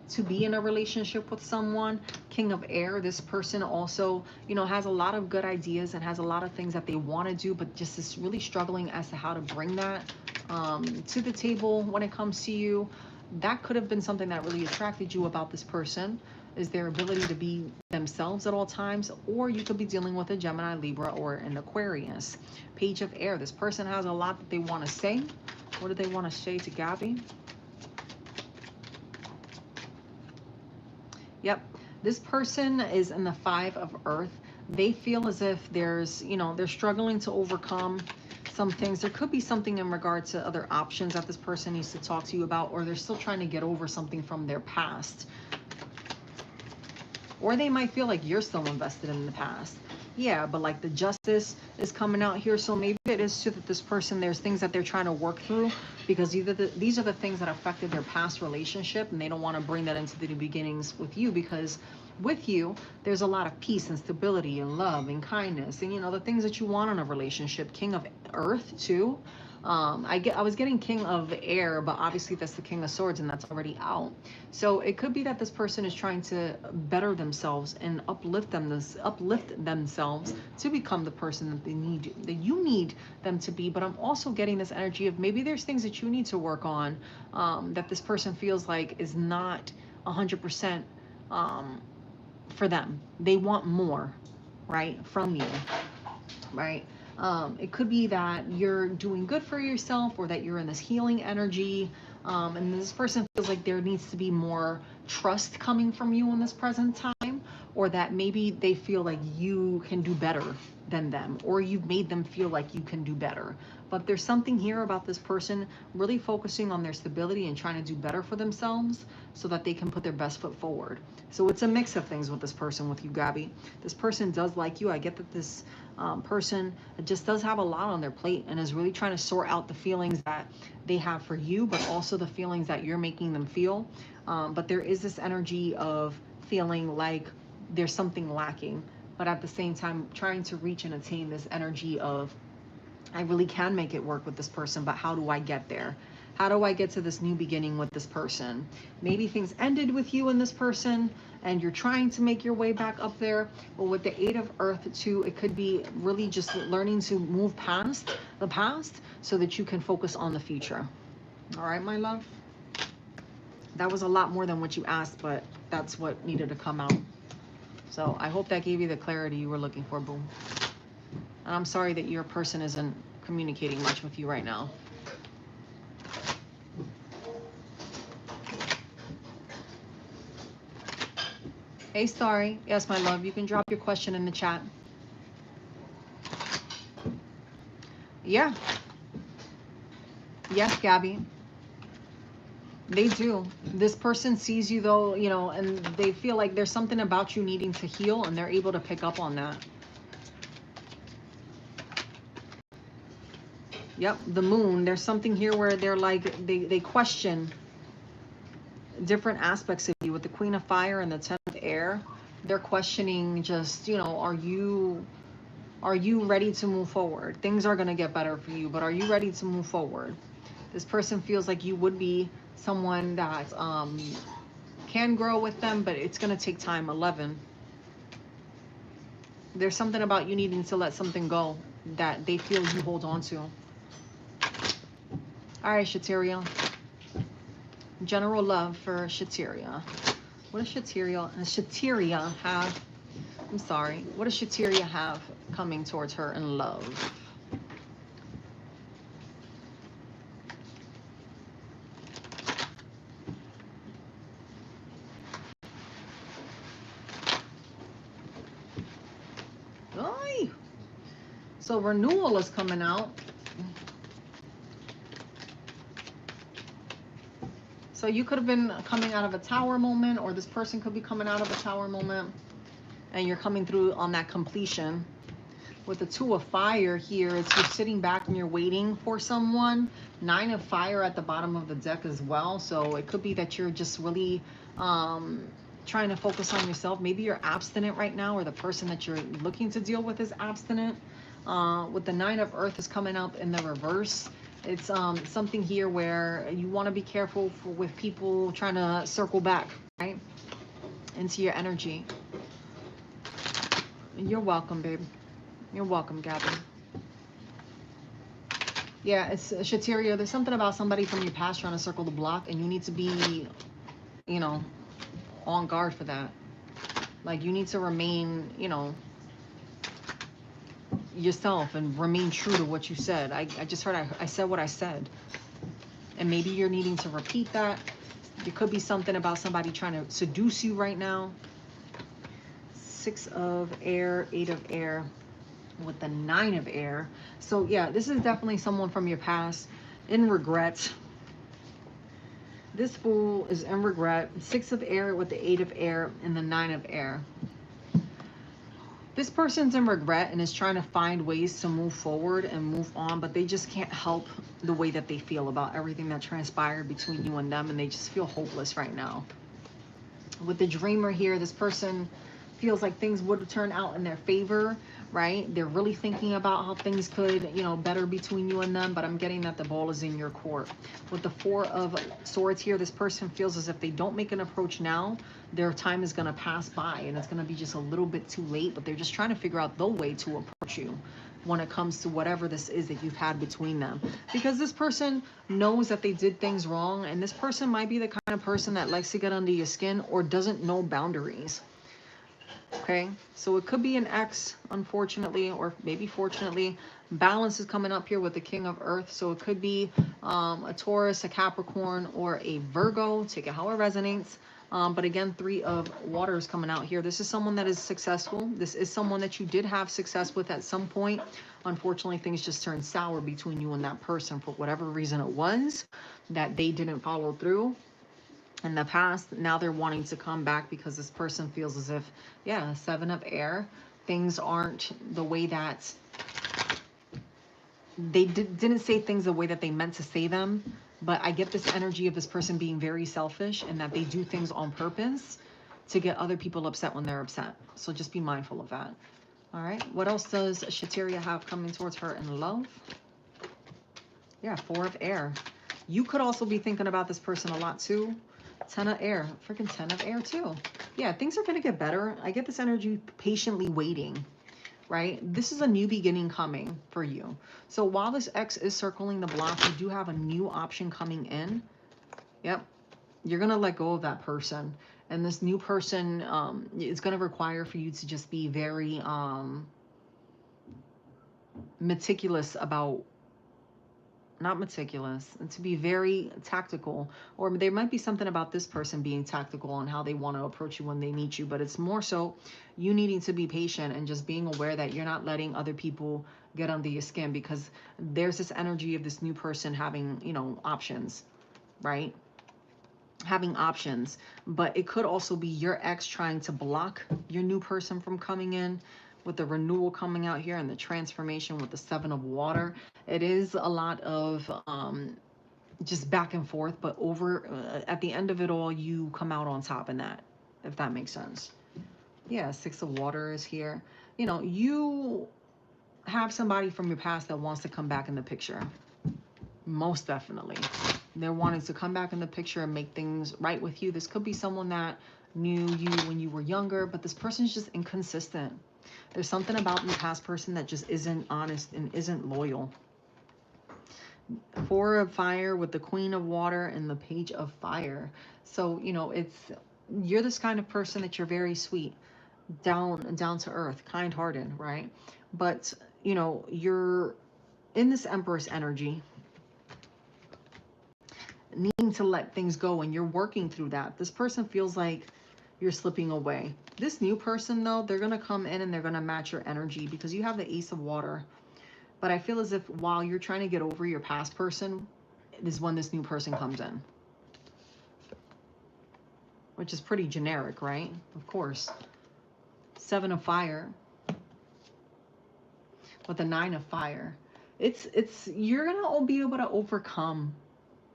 to be in a relationship with someone. King of air, this person also, has a lot of good ideas and has a lot of things that they want to do, but just is really struggling as to how to bring that to the table when it comes to you. That could have been something that really attracted you about this person, is their ability to be themselves at all times, or you could be dealing with a Gemini, Libra, or an Aquarius. Page of air, this person has a lot that they want to say. What do they want to say to Gabby? Yep, this person is in the 5 of earth. They feel as if there's, they're struggling to overcome some things. There could be something in regard to other options that this person needs to talk to you about, or they're still trying to get over something from their past. Or they might feel like you're still invested in the past. Yeah, but like the justice is coming out here. So maybe it is true that this person, there's things that they're trying to work through, because these are the things that affected their past relationship, and they don't want to bring that into the new beginnings with you, because with you, there's a lot of peace and stability and love and kindness and, the things that you want in a relationship. King of earth too. I was getting King of air, but obviously that's the King of swords, and that's already out. So it could be that this person is trying to better themselves and uplift themselves to become the person that you need them to be. But I'm also getting this energy of maybe there's things that you need to work on, that this person feels like is not 100% for them. They want more, right, from you, right? It could be that you're doing good for yourself, or that you're in this healing energy, and this person feels like there needs to be more trust coming from you in this present time, or that maybe they feel like you can do better than them, or you've made them feel like you can do better. But there's something here about this person really focusing on their stability and trying to do better for themselves so that they can put their best foot forward. So it's a mix of things with this person, with you, Gabby. This person does like you. I get that this person just does have a lot on their plate and is really trying to sort out the feelings that they have for you, but also the feelings that you're making them feel. But there is this energy of feeling like there's something lacking, but at the same time trying to reach and attain this energy of, I really can make it work with this person, but how do I get there? How do I get to this new beginning with this person? Maybe things ended with you and this person and you're trying to make your way back up there. But with the Eight of Earth too, it could be really just learning to move past the past so that you can focus on the future. All right, my love? That was a lot more than what you asked, but that's what needed to come out. So I hope that gave you the clarity you were looking for, boom. And I'm sorry that your person isn't communicating much with you right now. Hey, Starry. Yes, my love. You can drop your question in the chat. Yeah. Yes, Gabby. They do. This person sees you though, you know, and they feel like there's something about you needing to heal, and they're able to pick up on that. Yep, the moon. There's something here where they're like, they question different aspects of you with the Queen of Fire and the Ten of Air. They're questioning just, you know, are you ready to move forward? Things are going to get better for you, but are you ready to move forward? This person feels like you would be someone that can grow with them, but it's going to take time. 11. There's something about you needing to let something go that they feel you hold on to. All right, Shateria. General love for Shateria. What does Shateria have? I'm sorry. What does Shateria have coming towards her in love? Oy. So renewal is coming out. So you could have been coming out of a tower moment, or this person could be coming out of a tower moment, and you're coming through on that completion. With the Two of Fire here, it's you're sitting back and you're waiting for someone. 9 of Fire at the bottom of the deck as well. So it could be that you're just really trying to focus on yourself. Maybe you're abstinent right now, or the person that you're looking to deal with is abstinent. With the 9 of Earth is coming up in the reverse. It's something here where you want to be careful with people trying to circle back, right, into your energy. You're welcome, babe. You're welcome, Gabby. Yeah, it's Shateria. There's something about somebody from your past trying to circle the block, and you need to be, you know, on guard for that. Like, you need to remain, you know, yourself and remain true to what you said. I just heard I said what I said. And maybe you're needing to repeat that. There could be something about somebody trying to seduce you right now. 6 of Air, 8 of Air with the 9 of Air. So yeah, this is definitely someone from your past in regret. This fool is in regret. 6 of Air with the 8 of Air and the 9 of Air. This person's in regret and is trying to find ways to move forward and move on, but they just can't help the way that they feel about everything that transpired between you and them, and they just feel hopeless right now. With the Dreamer here, this person feels like things would turn out in their favor, right? They're really thinking about how things could, you know, better between you and them, but I'm getting that the ball is in your court. With the 4 of Swords here, this person feels as if they don't make an approach now, their time is going to pass by and it's going to be just a little bit too late, but they're just trying to figure out the way to approach you when it comes to whatever this is that you've had between them. Because this person knows that they did things wrong, and this person might be the kind of person that likes to get under your skin or doesn't know boundaries. Okay, so it could be an ex, unfortunately, or maybe fortunately. Balance is coming up here with the King of Earth, so it could be a Taurus, a Capricorn, or a Virgo. Take it how it resonates. But again, 3 of water is coming out here. This is someone that is successful. This is someone that you did have success with at some point. Unfortunately, things just turned sour between you and that person for whatever reason it was that they didn't follow through in the past. Now they're wanting to come back because this person feels as if, yeah, 7 of air, things aren't the way that they didn't say things the way that they meant to say them. But I get this energy of this person being very selfish and that they do things on purpose to get other people upset when they're upset. So just be mindful of that. All right. What else does Shateria have coming towards her in love? Yeah, 4 of air. You could also be thinking about this person a lot too. 10 of air. Freaking 10 of air too. Yeah, things are going to get better. I get this energy patiently waiting, right? This is a new beginning coming for you. So while this X is circling the block, you do have a new option coming in. Yep. You're going to let go of that person. And this new person is going to require for you to just be very meticulous about, not meticulous, and to be very tactical. Or there might be something about this person being tactical on how they want to approach you when they meet you, but it's more so you needing to be patient and just being aware that you're not letting other people get under your skin, because there's this energy of this new person having, you know, options, right? Having options. But it could also be your ex trying to block your new person from coming in, with the renewal coming out here and the transformation with the 7 of water. It is a lot of just back and forth, but at the end of it all, you come out on top in that, if that makes sense. Yeah, 6 of water is here. You know, you have somebody from your past that wants to come back in the picture. Most definitely. They're wanting to come back in the picture and make things right with you. This could be someone that knew you when you were younger, but this person's just inconsistent. There's something about the past person that just isn't honest and isn't loyal. 4 of fire with the Queen of water and the Page of fire. So, you know, you're this kind of person that you're very sweet, down to earth, kind-hearted, right? But, you know, you're in this Empress energy, needing to let things go, and you're working through that. This person feels like you're slipping away. This new person, though, they're going to come in and they're going to match your energy, because you have the Ace of water. But I feel as if while you're trying to get over your past person is when this new person comes in. Which is pretty generic, right? Of course. 7 of fire. With the 9 of fire. You're going to be able to overcome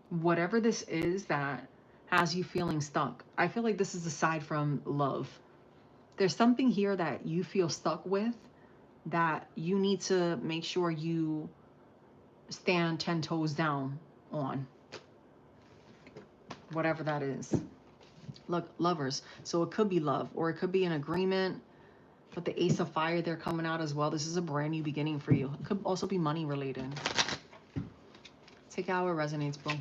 whatever this is that has you feeling stuck. I feel like this is aside from love. There's something here that you feel stuck with that you need to make sure you stand 10 toes down on. Whatever that is. Look, lovers. So it could be love, or it could be an agreement. With the Ace of fire, they're coming out as well. This is a brand new beginning for you. It could also be money related. Take out what resonates, boo.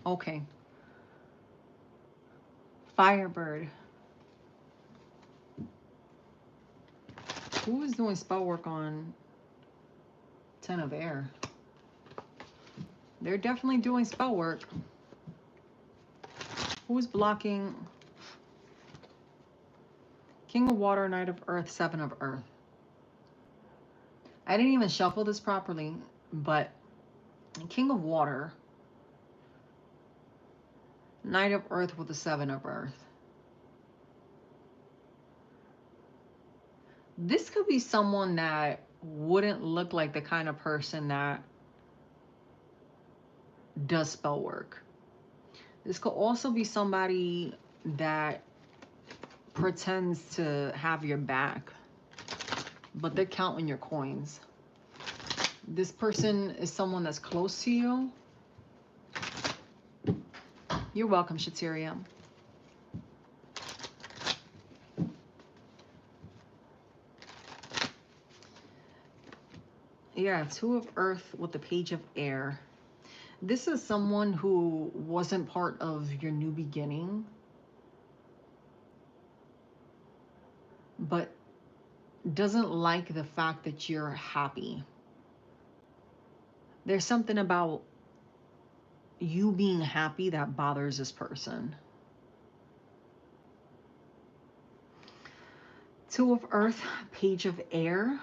Okay. Firebird. Who is doing spell work on 10 of air? They're definitely doing spell work. Who's blocking? King of water, Knight of earth, 7 of earth. I didn't even shuffle this properly, but King of water, Knight of earth with the 7 of earth. This could be someone that wouldn't look like the kind of person that does spell work. This could also be somebody that pretends to have your back, but they're counting your coins. This person is someone that's close to you. You're welcome, Shateria. Yeah, 2 of earth with the Page of air. This is someone who wasn't part of your new beginning, but doesn't like the fact that you're happy. There's something about you being happy that bothers this person. Two of Earth, Page of Air.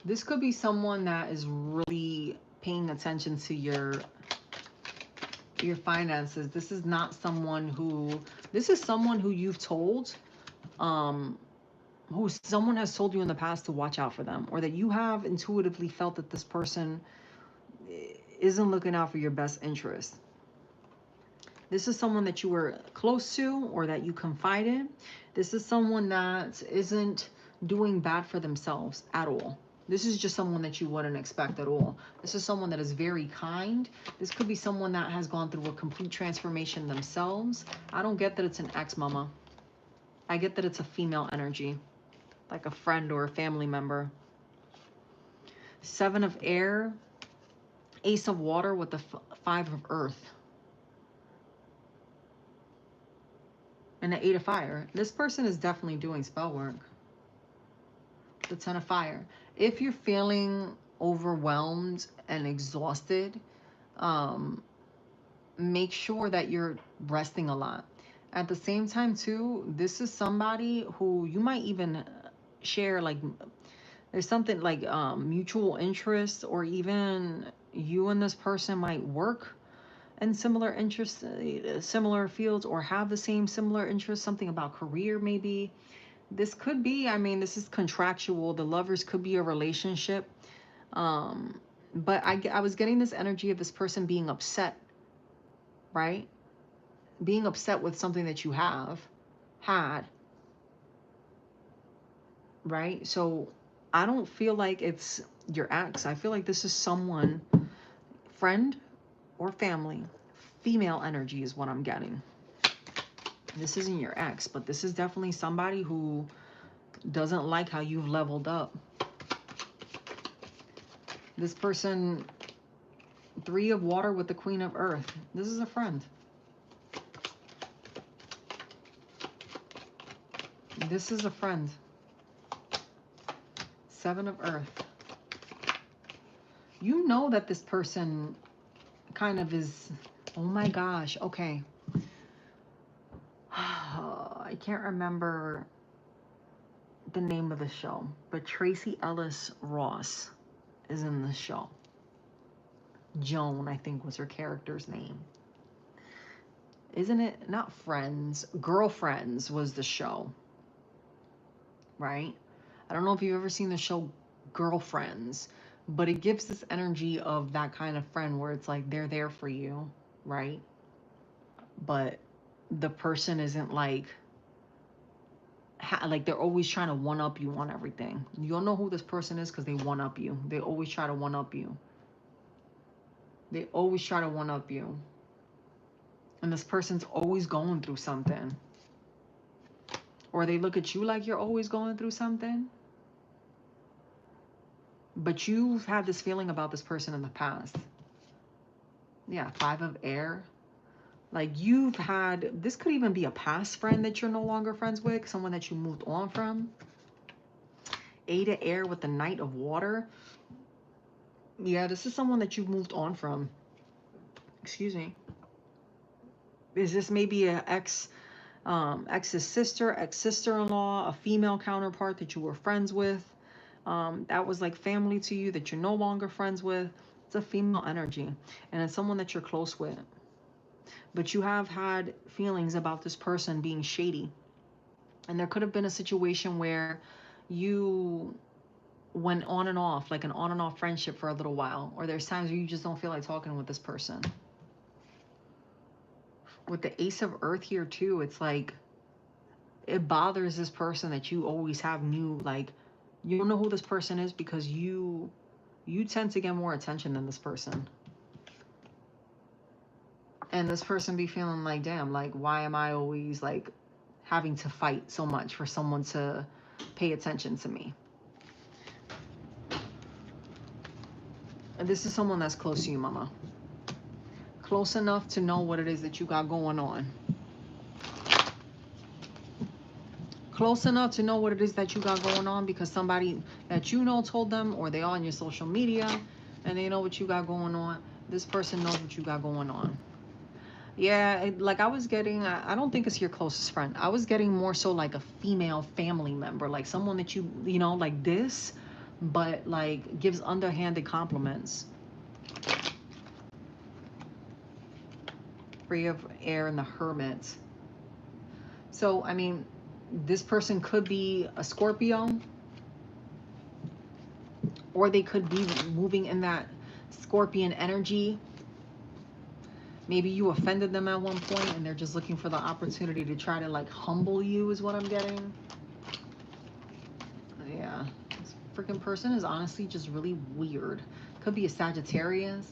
This could be someone that is really paying attention to your finances. This is not someone who, this is someone who you've told, who someone has told you in the past to watch out for them, or that you have intuitively felt that this person isn't looking out for your best interest. This is someone that you were close to or that you confide in. This is someone that isn't doing bad for themselves at all. This is just someone that you wouldn't expect at all. This is someone that is very kind. This could be someone that has gone through a complete transformation themselves. I don't get that it's an ex, mama. I get that it's a female energy, like a friend or a family member. Seven of Air, Ace of Water with the Five of Earth. And the Eight of Fire. This person is definitely doing spell work. The Ten of Fire. If you're feeling overwhelmed and exhausted, make sure that you're resting a lot. At the same time too, this is somebody who you might even share, like, there's something like mutual interest, or even you and this person might work in similar interests, similar fields, or have the same similar interests, something about career maybe. This could be, I mean, this is contractual. The Lovers could be a relationship. But I was getting this energy of this person being upset, right? Being upset with something that you have had, right? So I don't feel like it's your ex. I feel like this is someone, friend or family. Female energy is what I'm getting. This isn't your ex, but this is definitely somebody who doesn't like how you've leveled up. This person, Three of Water with the Queen of Earth. This is a friend. This is a friend. Seven of Earth. You know that this person kind of is, oh my gosh, okay. I can't remember the name of the show, but Tracy Ellis Ross is in the show. Joan, I think, was her character's name. Isn't it? Not Friends. Girlfriends was the show. Right? I don't know if you've ever seen the show Girlfriends, but it gives this energy of that kind of friend where it's like they're there for you, right? But the person isn't like they're always trying to one-up you on everything. You don't know who this person is because they one-up you. They always try to one-up you. They always try to one-up you. And this person's always going through something. Or they look at you like you're always going through something. But you've had this feeling about this person in the past. Yeah, Five of Air. Like you've had, this could even be a past friend that you're no longer friends with, someone that you moved on from. Eight of Air with the Knight of Water. Yeah, this is someone that you've moved on from. Excuse me. Is this maybe an ex's sister, ex-sister-in-law, a female counterpart that you were friends with? That was like family to you that you're no longer friends with. It's a female energy, and it's someone that you're close with. But you have had feelings about this person being shady. And there could have been a situation where you went on and off, like an on and off friendship for a little while. Or there's times where you just don't feel like talking with this person. With the Ace of Earth here too, it's like it bothers this person that you always have new, like, you don't know who this person is because you tend to get more attention than this person. And this person be feeling like, damn, like, why am I always like having to fight so much for someone to pay attention to me? And this is someone that's close to you, mama. Close enough to know what it is that you got going on. Close enough to know what it is that you got going on because somebody that you know told them, or they are on your social media and they know what you got going on. This person knows what you got going on. Yeah, like I was getting, I don't think it's your closest friend. I was getting more so like a female family member, like someone that you know, like this, but like gives underhanded compliments. Three of air and the hermit. So, I mean, this person could be a Scorpio, or they could be moving in that Scorpion energy. Maybe you offended them at one point and they're just looking for the opportunity to try to like humble you is what I'm getting. Yeah, this freaking person is honestly just really weird. Could be a Sagittarius.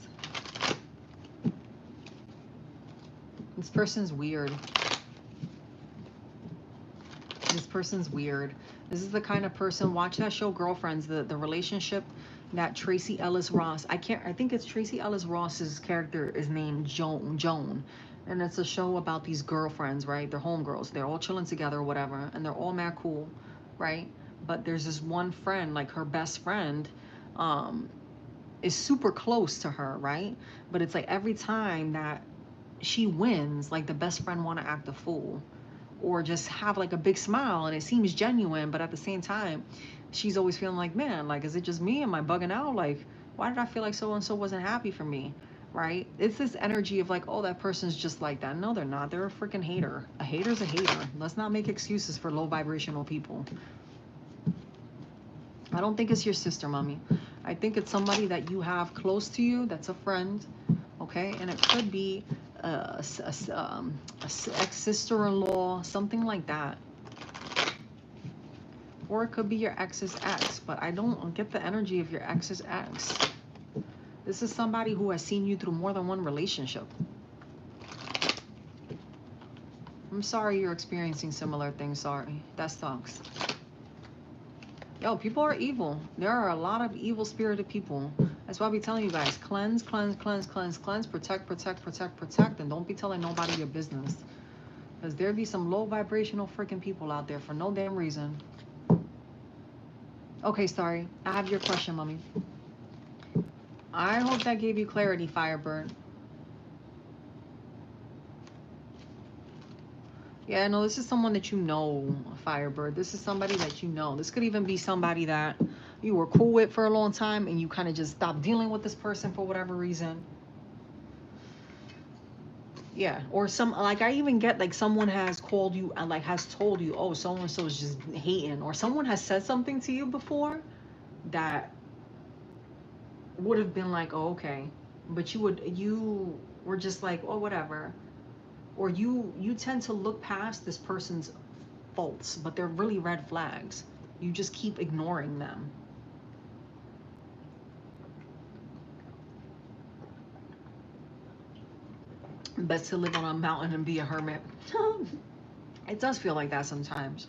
This person's weird. This person's weird. This is the kind of person, watch that show Girlfriends, the relationship that Tracy Ellis Ross, I think it's Tracy Ellis Ross's character is named Joan. And it's a show about these girlfriends, right? They're homegirls. They're all chilling together or whatever. And they're all mad cool, right? But there's this one friend, like her best friend, is super close to her, right? But it's like every time that she wins, like the best friend want to act a fool or just have like a big smile and it seems genuine, but at the same time she's always feeling like, man, like, is it just me? Am I bugging out? Like, why did I feel like so and so wasn't happy for me? Right? It's this energy of like, oh, that person's just like that. No, they're not. They're a freaking hater. A hater's a hater. Let's not make excuses for low vibrational people. I don't think it's your sister, mommy. I think it's somebody that you have close to you that's a friend, okay? And it could be a ex-sister-in-law, something like that. Or it could be your ex's ex, but I don't get the energy of your ex's ex. This is somebody who has seen you through more than one relationship. I'm sorry you're experiencing similar things, sorry. That sucks. Yo, people are evil. There are a lot of evil-spirited people. That's why I be telling you guys, cleanse, cleanse, cleanse, cleanse, cleanse, protect, protect, protect, protect, and don't be telling nobody your business. Because there be some low vibrational freaking people out there for no damn reason. Okay, sorry. I have your question, mommy. I hope that gave you clarity, Firebird. Yeah, no, this is someone that you know, Firebird. This is somebody that you know. This could even be somebody that you were cool with for a long time and you kind of just stopped dealing with this person for whatever reason. Yeah, or some, like I even get like someone has called you and like has told you, oh, so-and-so is just hating. Or someone has said something to you before that would have been like, oh, okay. But you were just like, oh, whatever. Or you tend to look past this person's faults, but they're really red flags. You just keep ignoring them. Best to live on a mountain and be a hermit. It does feel like that sometimes.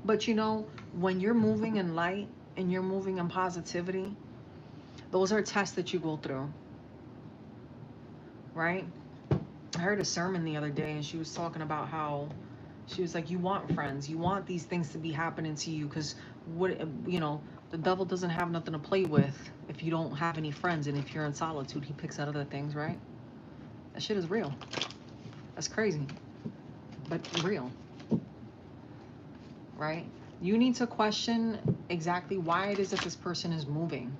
But you know, when you're moving in light and you're moving in positivity, those are tests that you go through, right? I heard a sermon the other day and she was talking about how she was like, you want friends, you want these things to be happening to you because what, you know, the devil doesn't have nothing to play with if you don't have any friends, and if you're in solitude he picks out other things, right? That shit is real. That's crazy, but real, right? You need to question exactly why it is that this person is moving,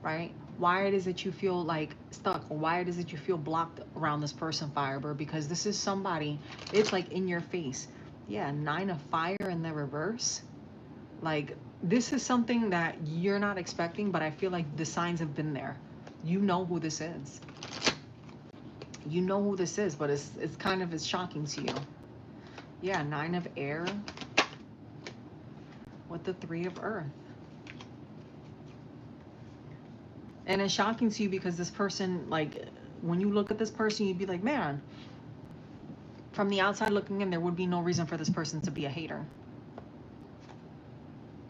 right? Why it is that you feel like stuck, or why it is that you feel blocked around this person, Firebird, because this is somebody, it's like in your face. Yeah, 9 of fire in the reverse. Like, this is something that you're not expecting, but I feel like the signs have been there. You know who this is. You know who this is, but it's kind of, it's shocking to you. Yeah, 9 of air with the 3 of earth. And it's shocking to you because this person, like, when you look at this person, you'd be like, man, from the outside looking in, there would be no reason for this person to be a hater.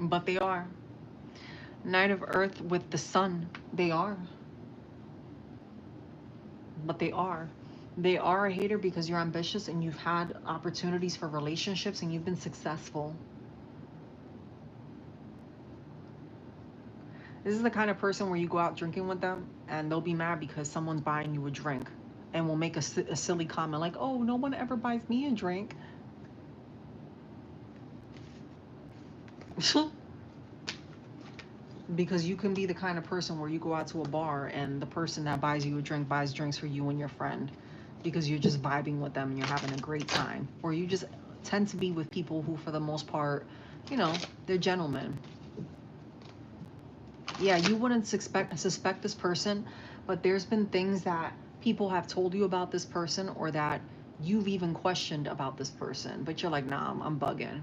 But they are. Knight of Earth with the Sun. They are. But they are. They are a hater because you're ambitious and you've had opportunities for relationships and you've been successful. This is the kind of person where you go out drinking with them and they'll be mad because someone's buying you a drink and will make a silly comment like, oh, no one ever buys me a drink. Because you can be the kind of person where you go out to a bar and the person that buys you a drink buys drinks for you and your friend because you're just vibing with them and you're having a great time. Or you just tend to be with people who, for the most part, you know, they're gentlemen. Yeah, you wouldn't suspect this person, but there's been things that people have told you about this person or that you've even questioned about this person, but you're like, nah, I'm bugging.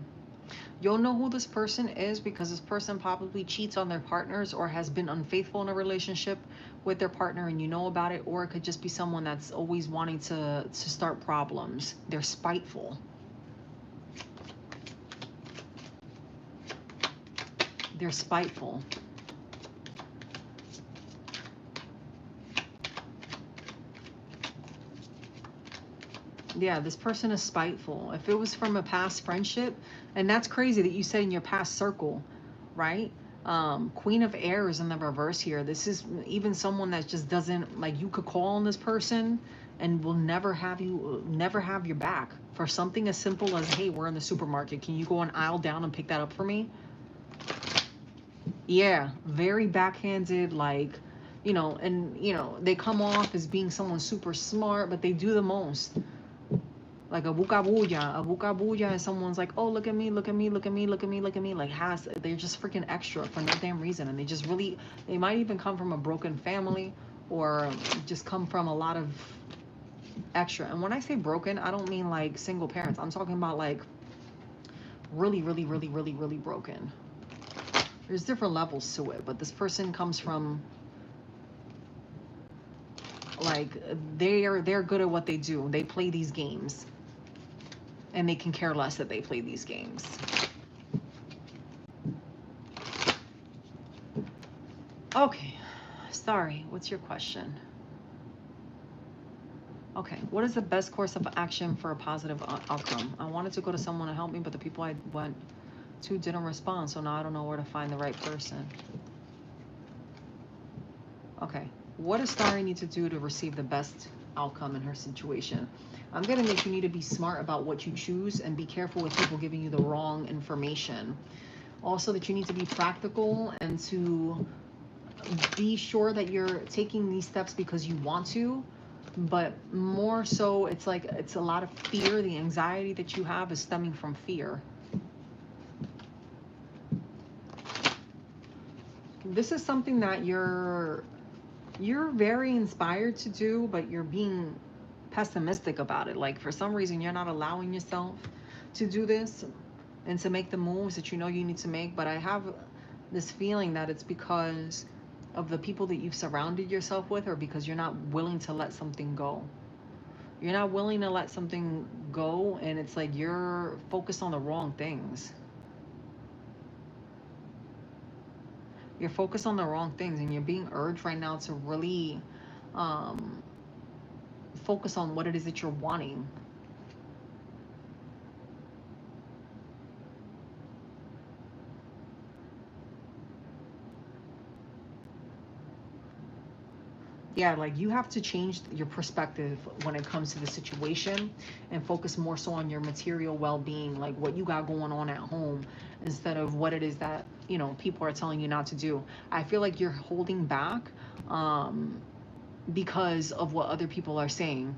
You'll know who this person is because this person probably cheats on their partners or has been unfaithful in a relationship with their partner and you know about it, or it could just be someone that's always wanting to start problems. They're spiteful. They're spiteful. Yeah, this person is spiteful. If it was from a past friendship, and that's crazy that you said in your past circle, right? Queen of Air is in the reverse here. This is even someone that just doesn't like, you could call on this person and will never have your back for something as simple as, hey, we're in the supermarket. Can you go an aisle down and pick that up for me? Yeah, very backhanded, like, and they come off as being someone super smart, but they do the most. Like a bukabuya, and someone's like, oh, look at me, look at me, look at me, look at me, look at me. Like, they're just freaking extra for no damn reason. And they might even come from a broken family or just come from a lot of extra. And when I say broken, I don't mean like single parents. I'm talking about like really, really, really, really, really broken. There's different levels to it, but this person comes from like, they're good at what they do. They play these games and they can care less that they play these games. Okay, sorry, what's your question? Okay, what is the best course of action for a positive outcome? I wanted to go to someone to help me, but the people I went to didn't respond, so now I don't know where to find the right person. Okay, what does Starry need to do to receive the best outcome in her situation? I'm getting that you need to be smart about what you choose and be careful with people giving you the wrong information. Also, that you need to be practical and to be sure that you're taking these steps because you want to, but more so it's like it's a lot of fear. The anxiety that you have is stemming from fear. This is something that you're very inspired to do, but you're being pessimistic about it. Like, for some reason you're not allowing yourself to do this and to make the moves that you know you need to make. But I have this feeling that it's because of the people that you've surrounded yourself with, or because you're not willing to let something go. You're not willing to let something go, and it's like you're focused on the wrong things. You're focused on the wrong things, and you're being urged right now to really um, focus on what it is that you're wanting. Yeah, like, you have to change your perspective when it comes to the situation and focus more so on your material well-being, like what you got going on at home, instead of what it is that people are telling you not to do. I feel like you're holding back um, because of what other people are saying.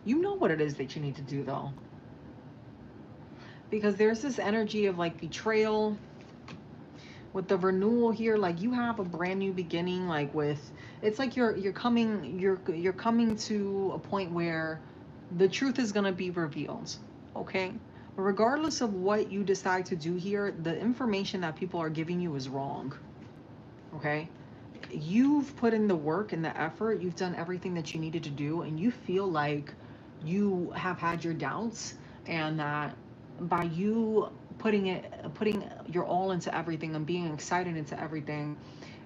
You know what it is that you need to do, though, because there's this energy of like betrayal with the renewal here. Like, you have a brand new beginning, like, with, it's like you're coming to a point where the truth is going to be revealed. Okay, regardless of what you decide to do here, the information that people are giving you is wrong. Okay, you've put in the work and the effort, you've done everything that you needed to do, and you feel like you have had your doubts, and that by you putting your all into everything and being excited into everything,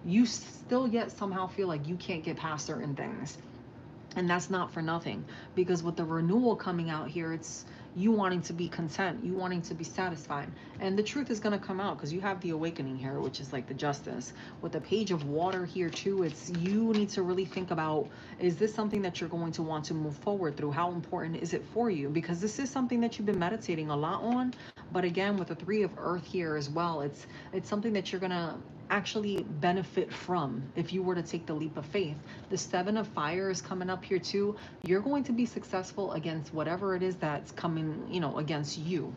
you still yet somehow feel like you can't get past certain things. And that's not for nothing, because with the renewal coming out here, it's you wanting to be content, you wanting to be satisfied. And the truth is going to come out because you have the awakening here, which is like the justice. With the page of water here too, it's you need to really think about, is this something that you're going to want to move forward through? How important is it for you? Because this is something that you've been meditating a lot on. But again, with the three of earth here as well, it's something that you're going to actually benefit from if you were to take the leap of faith. The seven of fire is coming up here too. You're going to be successful against whatever it is that's coming, you know, against you.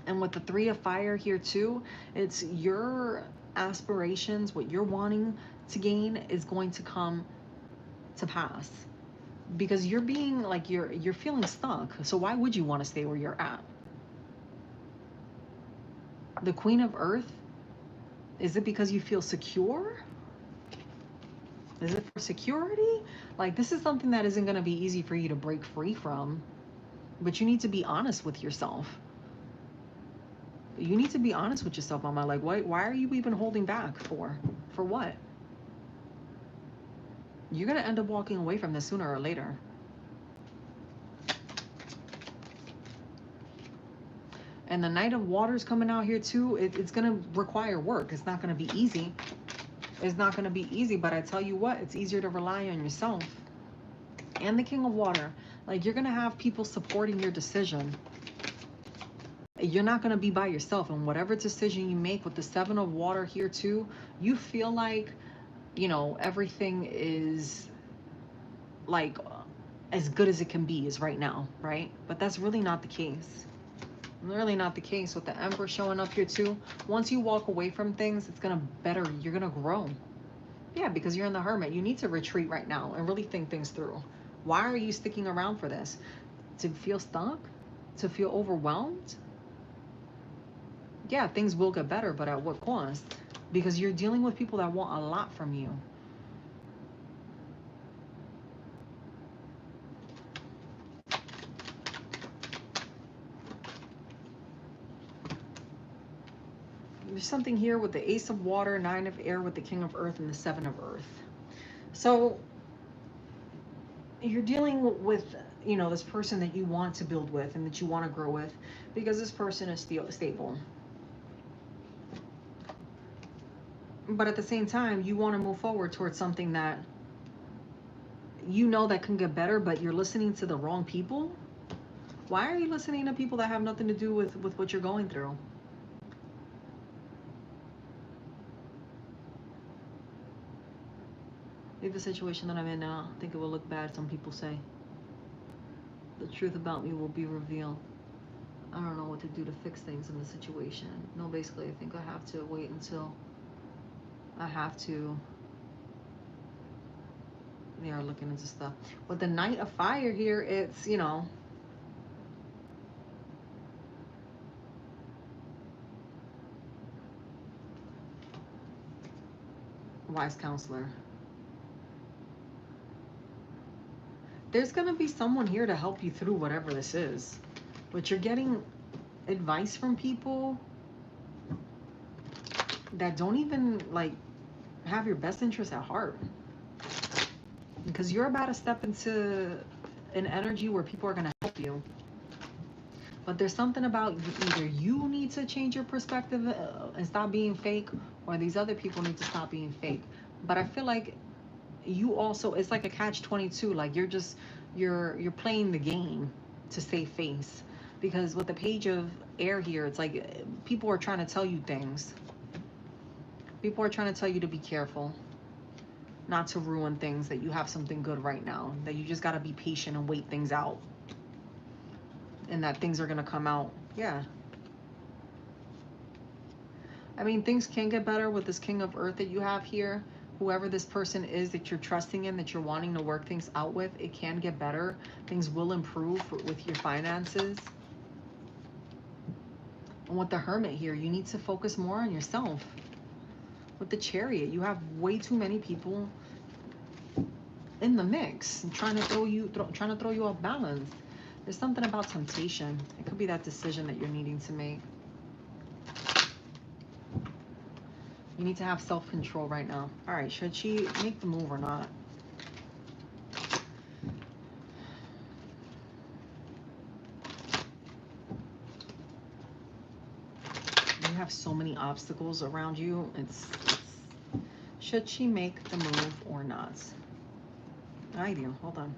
And with the three of fire here too, it's your aspirations, what you're wanting to gain is going to come to pass, because you're being like you're feeling stuck. So why would you want to stay where you're at? The Queen of Earth, is it because you feel secure? Is it for security? Like, this is something that isn't going to be easy for you to break free from, but you need to be honest with yourself. You need to be honest with yourself, Mama. Like, why are you even holding back for? For what? You're going to end up walking away from this sooner or later. And the Knight of Waters coming out here too, it's going to require work. It's not going to be easy. It's not going to be easy, but I tell you what, it's easier to rely on yourself. And the King of Water, like, you're going to have people supporting your decision. You're not going to be by yourself. And whatever decision you make with the Seven of Water here too, you feel like, you know, everything is like as good as it can be is right now, right? But that's really not the case. Really not the case. With the Emperor showing up here too, once you walk away from things, it's gonna better, you're gonna grow. Yeah, because you're in the Hermit. You need to retreat right now and really think things through. Why are you sticking around for this? To feel stuck? To feel overwhelmed? Yeah, things will get better, but at what cost? Because you're dealing with people that want a lot from you. There's something here with the Ace of Water, Nine of Air, with the King of Earth, and the Seven of Earth. So you're dealing with, you know, this person that you want to build with and that you want to grow with, because this person is still stable. But at the same time, you want to move forward towards something that you know that can get better, but you're listening to the wrong people. Why are you listening to people that have nothing to do with what you're going through? Leave the situation that I'm in now. I think it will look bad, some people say. The truth about me will be revealed. I don't know what to do to fix things in the situation. No, basically, I think I have to wait until I have to. They are looking into stuff. With the Knight of Fire here, it's, you know, wise counselor. There's going to be someone here to help you through whatever this is. But you're getting advice from people that don't even, like, have your best interest at heart. Because you're about to step into an energy where people are going to help you. But there's something about either you need to change your perspective and stop being fake, or these other people need to stop being fake. But I feel like you also, it's like a catch-22. Like, you're playing the game to save face. Because with the Page of Air here, it's like people are trying to tell you things. People are trying to tell you to be careful, not to ruin things, that you have something good right now, that you just got to be patient and wait things out, and that things are going to come out. Yeah. I mean, things can get better with this King of Earth that you have here. Whoever this person is that you're trusting in, that you're wanting to work things out with, it can get better. Things will improve with your finances. And with the Hermit here, you need to focus more on yourself. With the Chariot, you have way too many people in the mix and trying to throw you off balance. There's something about temptation. It could be that decision that you're needing to make. You need to have self-control right now. All right, should she make the move or not? have so many obstacles around you. Should she make the move or not? I do. Hold on.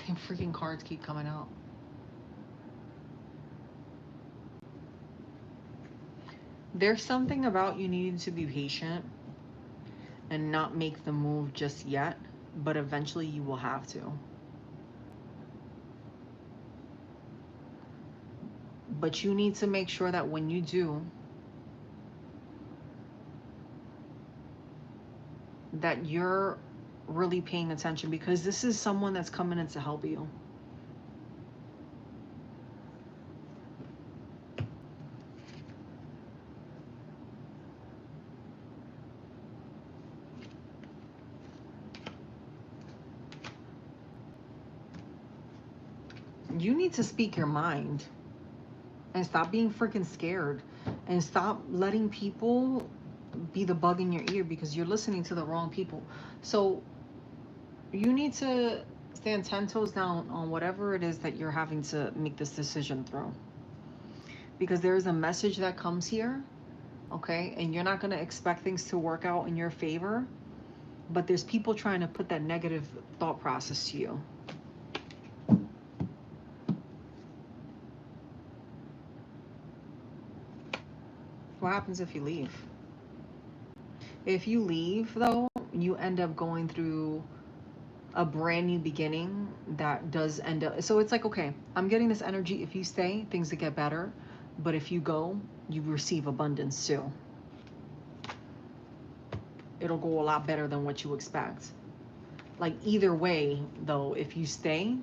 Same freaking cards keep coming out. There's something about you needing to be patient and not make the move just yet, but eventually you will have to. But you need to make sure that when you do, that you're really paying attention, because this is someone that's coming in to help you. You need to speak your mind and stop being freaking scared and stop letting people be the bug in your ear, because you're listening to the wrong people. So you need to stand 10 toes down on whatever it is that you're having to make this decision through, because there is a message that comes here, okay? And you're not going to expect things to work out in your favor, but there's people trying to put that negative thought process to you. What happens if you leave? If you leave, though, you end up going through a brand new beginning that does end up. So it's like, okay, I'm getting this energy. If you stay, things will get better. But if you go, you receive abundance too. It'll go a lot better than what you expect. Like either way, though, if you stay,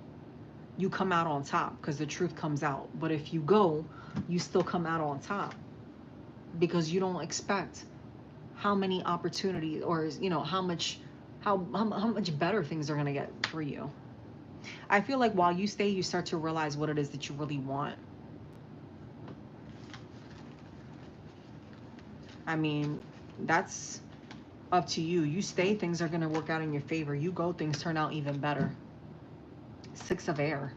you come out on top because the truth comes out. But if you go, you still come out on top, because you don't expect how many opportunities, or you know, how much better things are going to get for you. I feel like while you stay, you start to realize what it is that you really want. I mean, that's up to you. You stay, things are going to work out in your favor. You go, things turn out even better. 6 of air.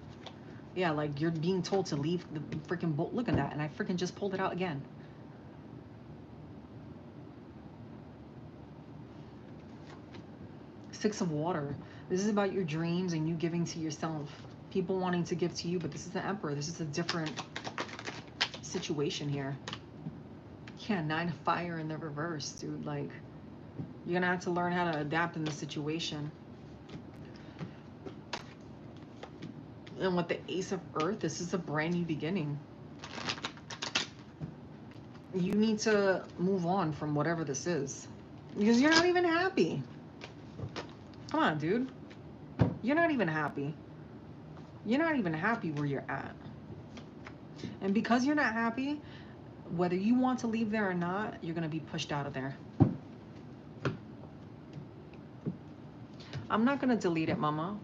Yeah, like you're being told to leave the freaking boat. Look at that. And I freaking just pulled it out again. Six of water. This is about your dreams and you giving to yourself. People wanting to give to you, but this is the Emperor. This is a different situation here. Yeah, 9 of fire in the reverse, dude. Like, you're gonna have to learn how to adapt in the situation. And with the Ace of Earth, this is a brand new beginning. You need to move on from whatever this is, because you're not even happy. Come on, dude. You're not even happy. You're not even happy where you're at. And because you're not happy, whether you want to leave there or not, you're going to be pushed out of there. I'm not going to delete it, mama.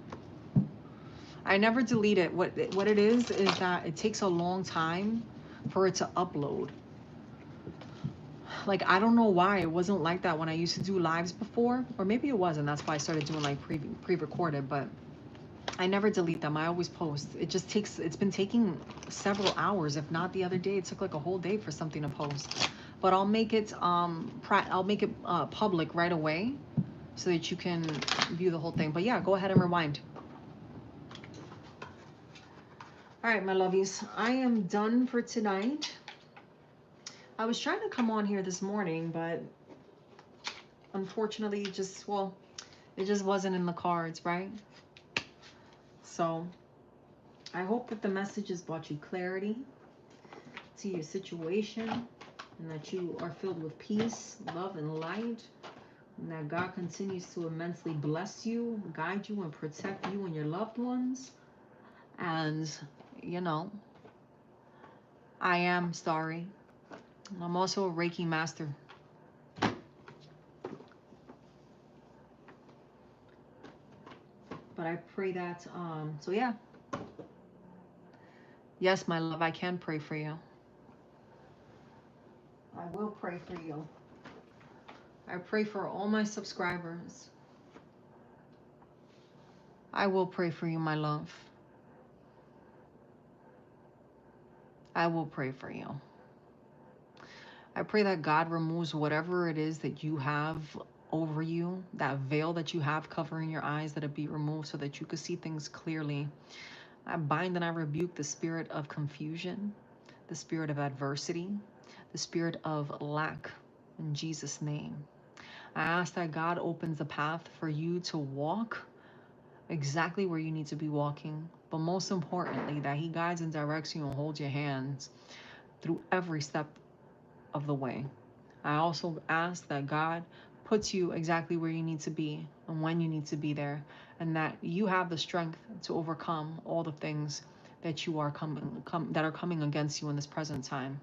I never delete it. What it is that it takes a long time for it to upload. Like, I don't know why it wasn't like that when I used to do lives before, or maybe it was, and that's why I started doing like pre-recorded, but I never delete them. I always post. It's been taking several hours. If not, the other day it took like a whole day for something to post. But I'll make it public right away so that you can view the whole thing. But yeah, go ahead and rewind. All right, my lovies, I am done for tonight. I was trying to come on here this morning, but unfortunately, it just wasn't in the cards, right? So I hope that the messages brought you clarity to your situation, and that you are filled with peace, love, and light. And that God continues to immensely bless you, guide you, and protect you and your loved ones. And, you know, I am sorry. I'm also a Reiki master. But I pray that, so yeah. Yes, my love, I can pray for you. I will pray for you. I pray for all my subscribers. I will pray for you, my love. I will pray for you. I pray that God removes whatever it is that you have over you, that veil that you have covering your eyes, that it be removed so that you could see things clearly. I bind and I rebuke the spirit of confusion, the spirit of adversity, the spirit of lack in Jesus' name. I ask that God opens a path for you to walk exactly where you need to be walking, but most importantly, that He guides and directs you and holds your hands through every step of the way. I also ask that God puts you exactly where you need to be and when you need to be there, and that you have the strength to overcome all the things that you are that are coming against you in this present time.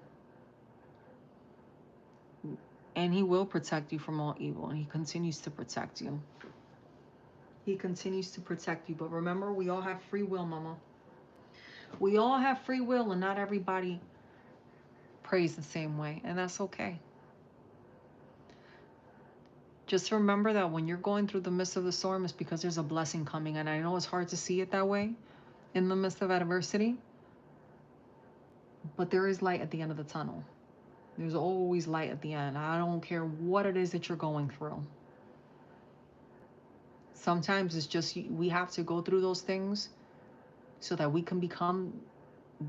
And He will protect you from all evil, and He continues to protect you. He continues to protect you. But remember, we all have free will, mama. We all have free will, and not everybody prays the same way, and that's okay. Just remember that when you're going through the midst of the storm, it's because there's a blessing coming. And I know it's hard to see it that way in the midst of adversity, but there is light at the end of the tunnel. There's always light at the end. I don't care what it is that you're going through. Sometimes it's just we have to go through those things so that we can become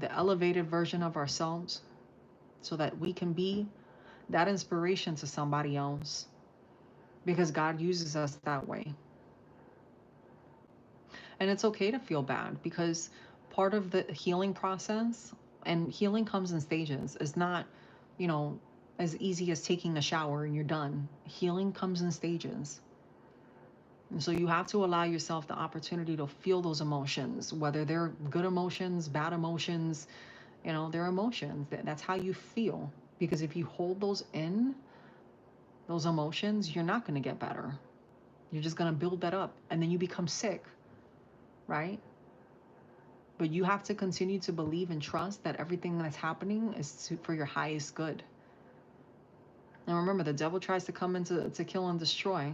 the elevated version of ourselves, so that we can be that inspiration to somebody else, because God uses us that way. And it's okay to feel bad, because part of the healing process, and healing comes in stages, is not, you know, as easy as taking a shower and you're done. Healing comes in stages. And so you have to allow yourself the opportunity to feel those emotions, whether they're good emotions, bad emotions, you know, they're emotions. That's how you feel. Because if you hold those in, those emotions, you're not going to get better. You're just going to build that up, and then you become sick, right? But you have to continue to believe and trust that everything that's happening is for your highest good. And remember, the devil tries to come in to kill and destroy.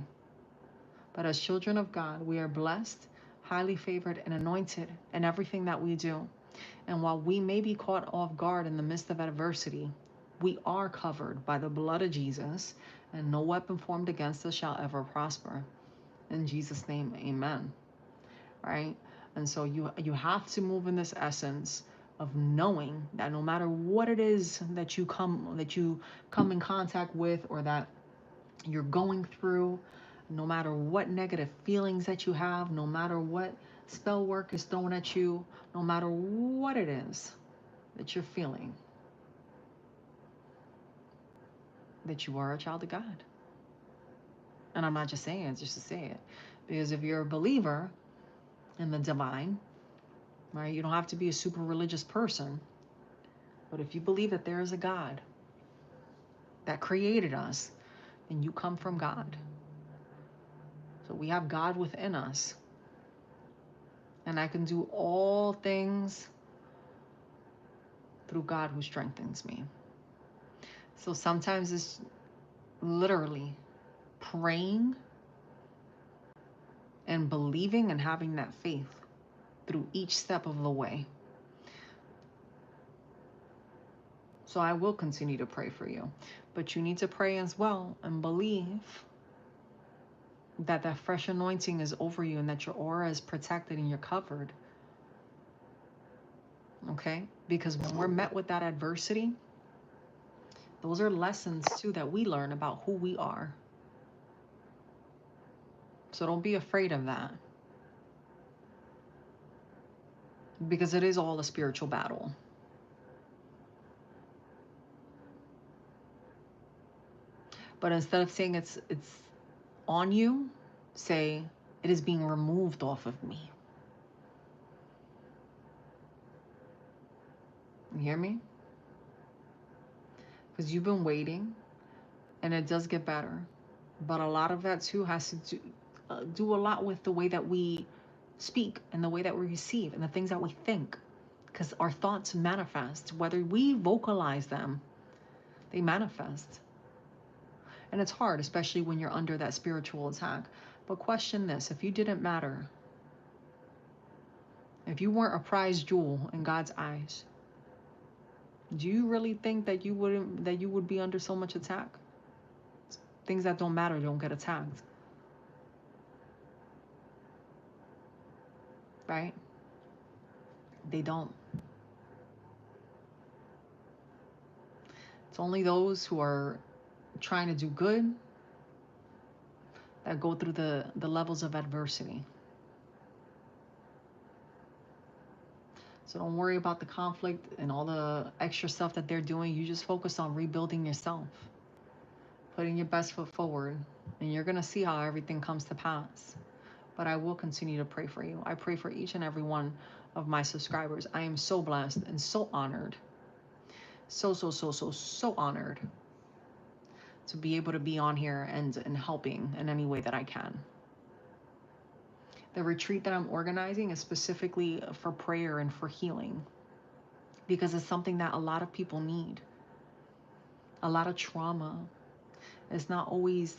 But as children of God, we are blessed, highly favored, and anointed in everything that we do. And while we may be caught off guard in the midst of adversity, we are covered by the blood of Jesus, and no weapon formed against us shall ever prosper. In Jesus' name, amen. Right? And so you have to move in this essence of knowing that no matter what it is that you come in contact with, or that you're going through, no matter what negative feelings that you have, no matter what spell work is thrown at you, no matter what it is that you're feeling, that you are a child of God. And I'm not just saying it just to say it, because if you're a believer in the divine, right? You don't have to be a super religious person, but if you believe that there is a God that created us, then you come from God. So we have God within us. And I can do all things through God who strengthens me. So sometimes it's literally praying and believing and having that faith through each step of the way. So I will continue to pray for you. But you need to pray as well and believe that that fresh anointing is over you, and that your aura is protected and you're covered. Okay? Because when we're met with that adversity, those are lessons too that we learn about who we are. So don't be afraid of that. Because it is all a spiritual battle. But instead of saying it's on you, say, it is being removed off of me. You hear me? Because you've been waiting, and it does get better. But a lot of that too has to do a lot with the way that we speak and the way that we receive and the things that we think. Because our thoughts manifest. Whether we vocalize them, they manifest. And it's hard, especially when you're under that spiritual attack. But question this: if you didn't matter, if you weren't a prized jewel in God's eyes, do you really think that you would be under so much attack? Things that don't matter don't get attacked. Right? They don't. It's only those who are trying to do good that go through the levels of adversity. So don't worry about the conflict and all the extra stuff that they're doing. You just focus on rebuilding yourself, putting your best foot forward, and you're going to see how everything comes to pass. But I will continue to pray for you. I pray for each and every one of my subscribers. I am so blessed and so honored. So honored to be able to be on here and helping in any way that I can. The retreat that I'm organizing is specifically for prayer and for healing, because it's something that a lot of people need. A lot of trauma is not always,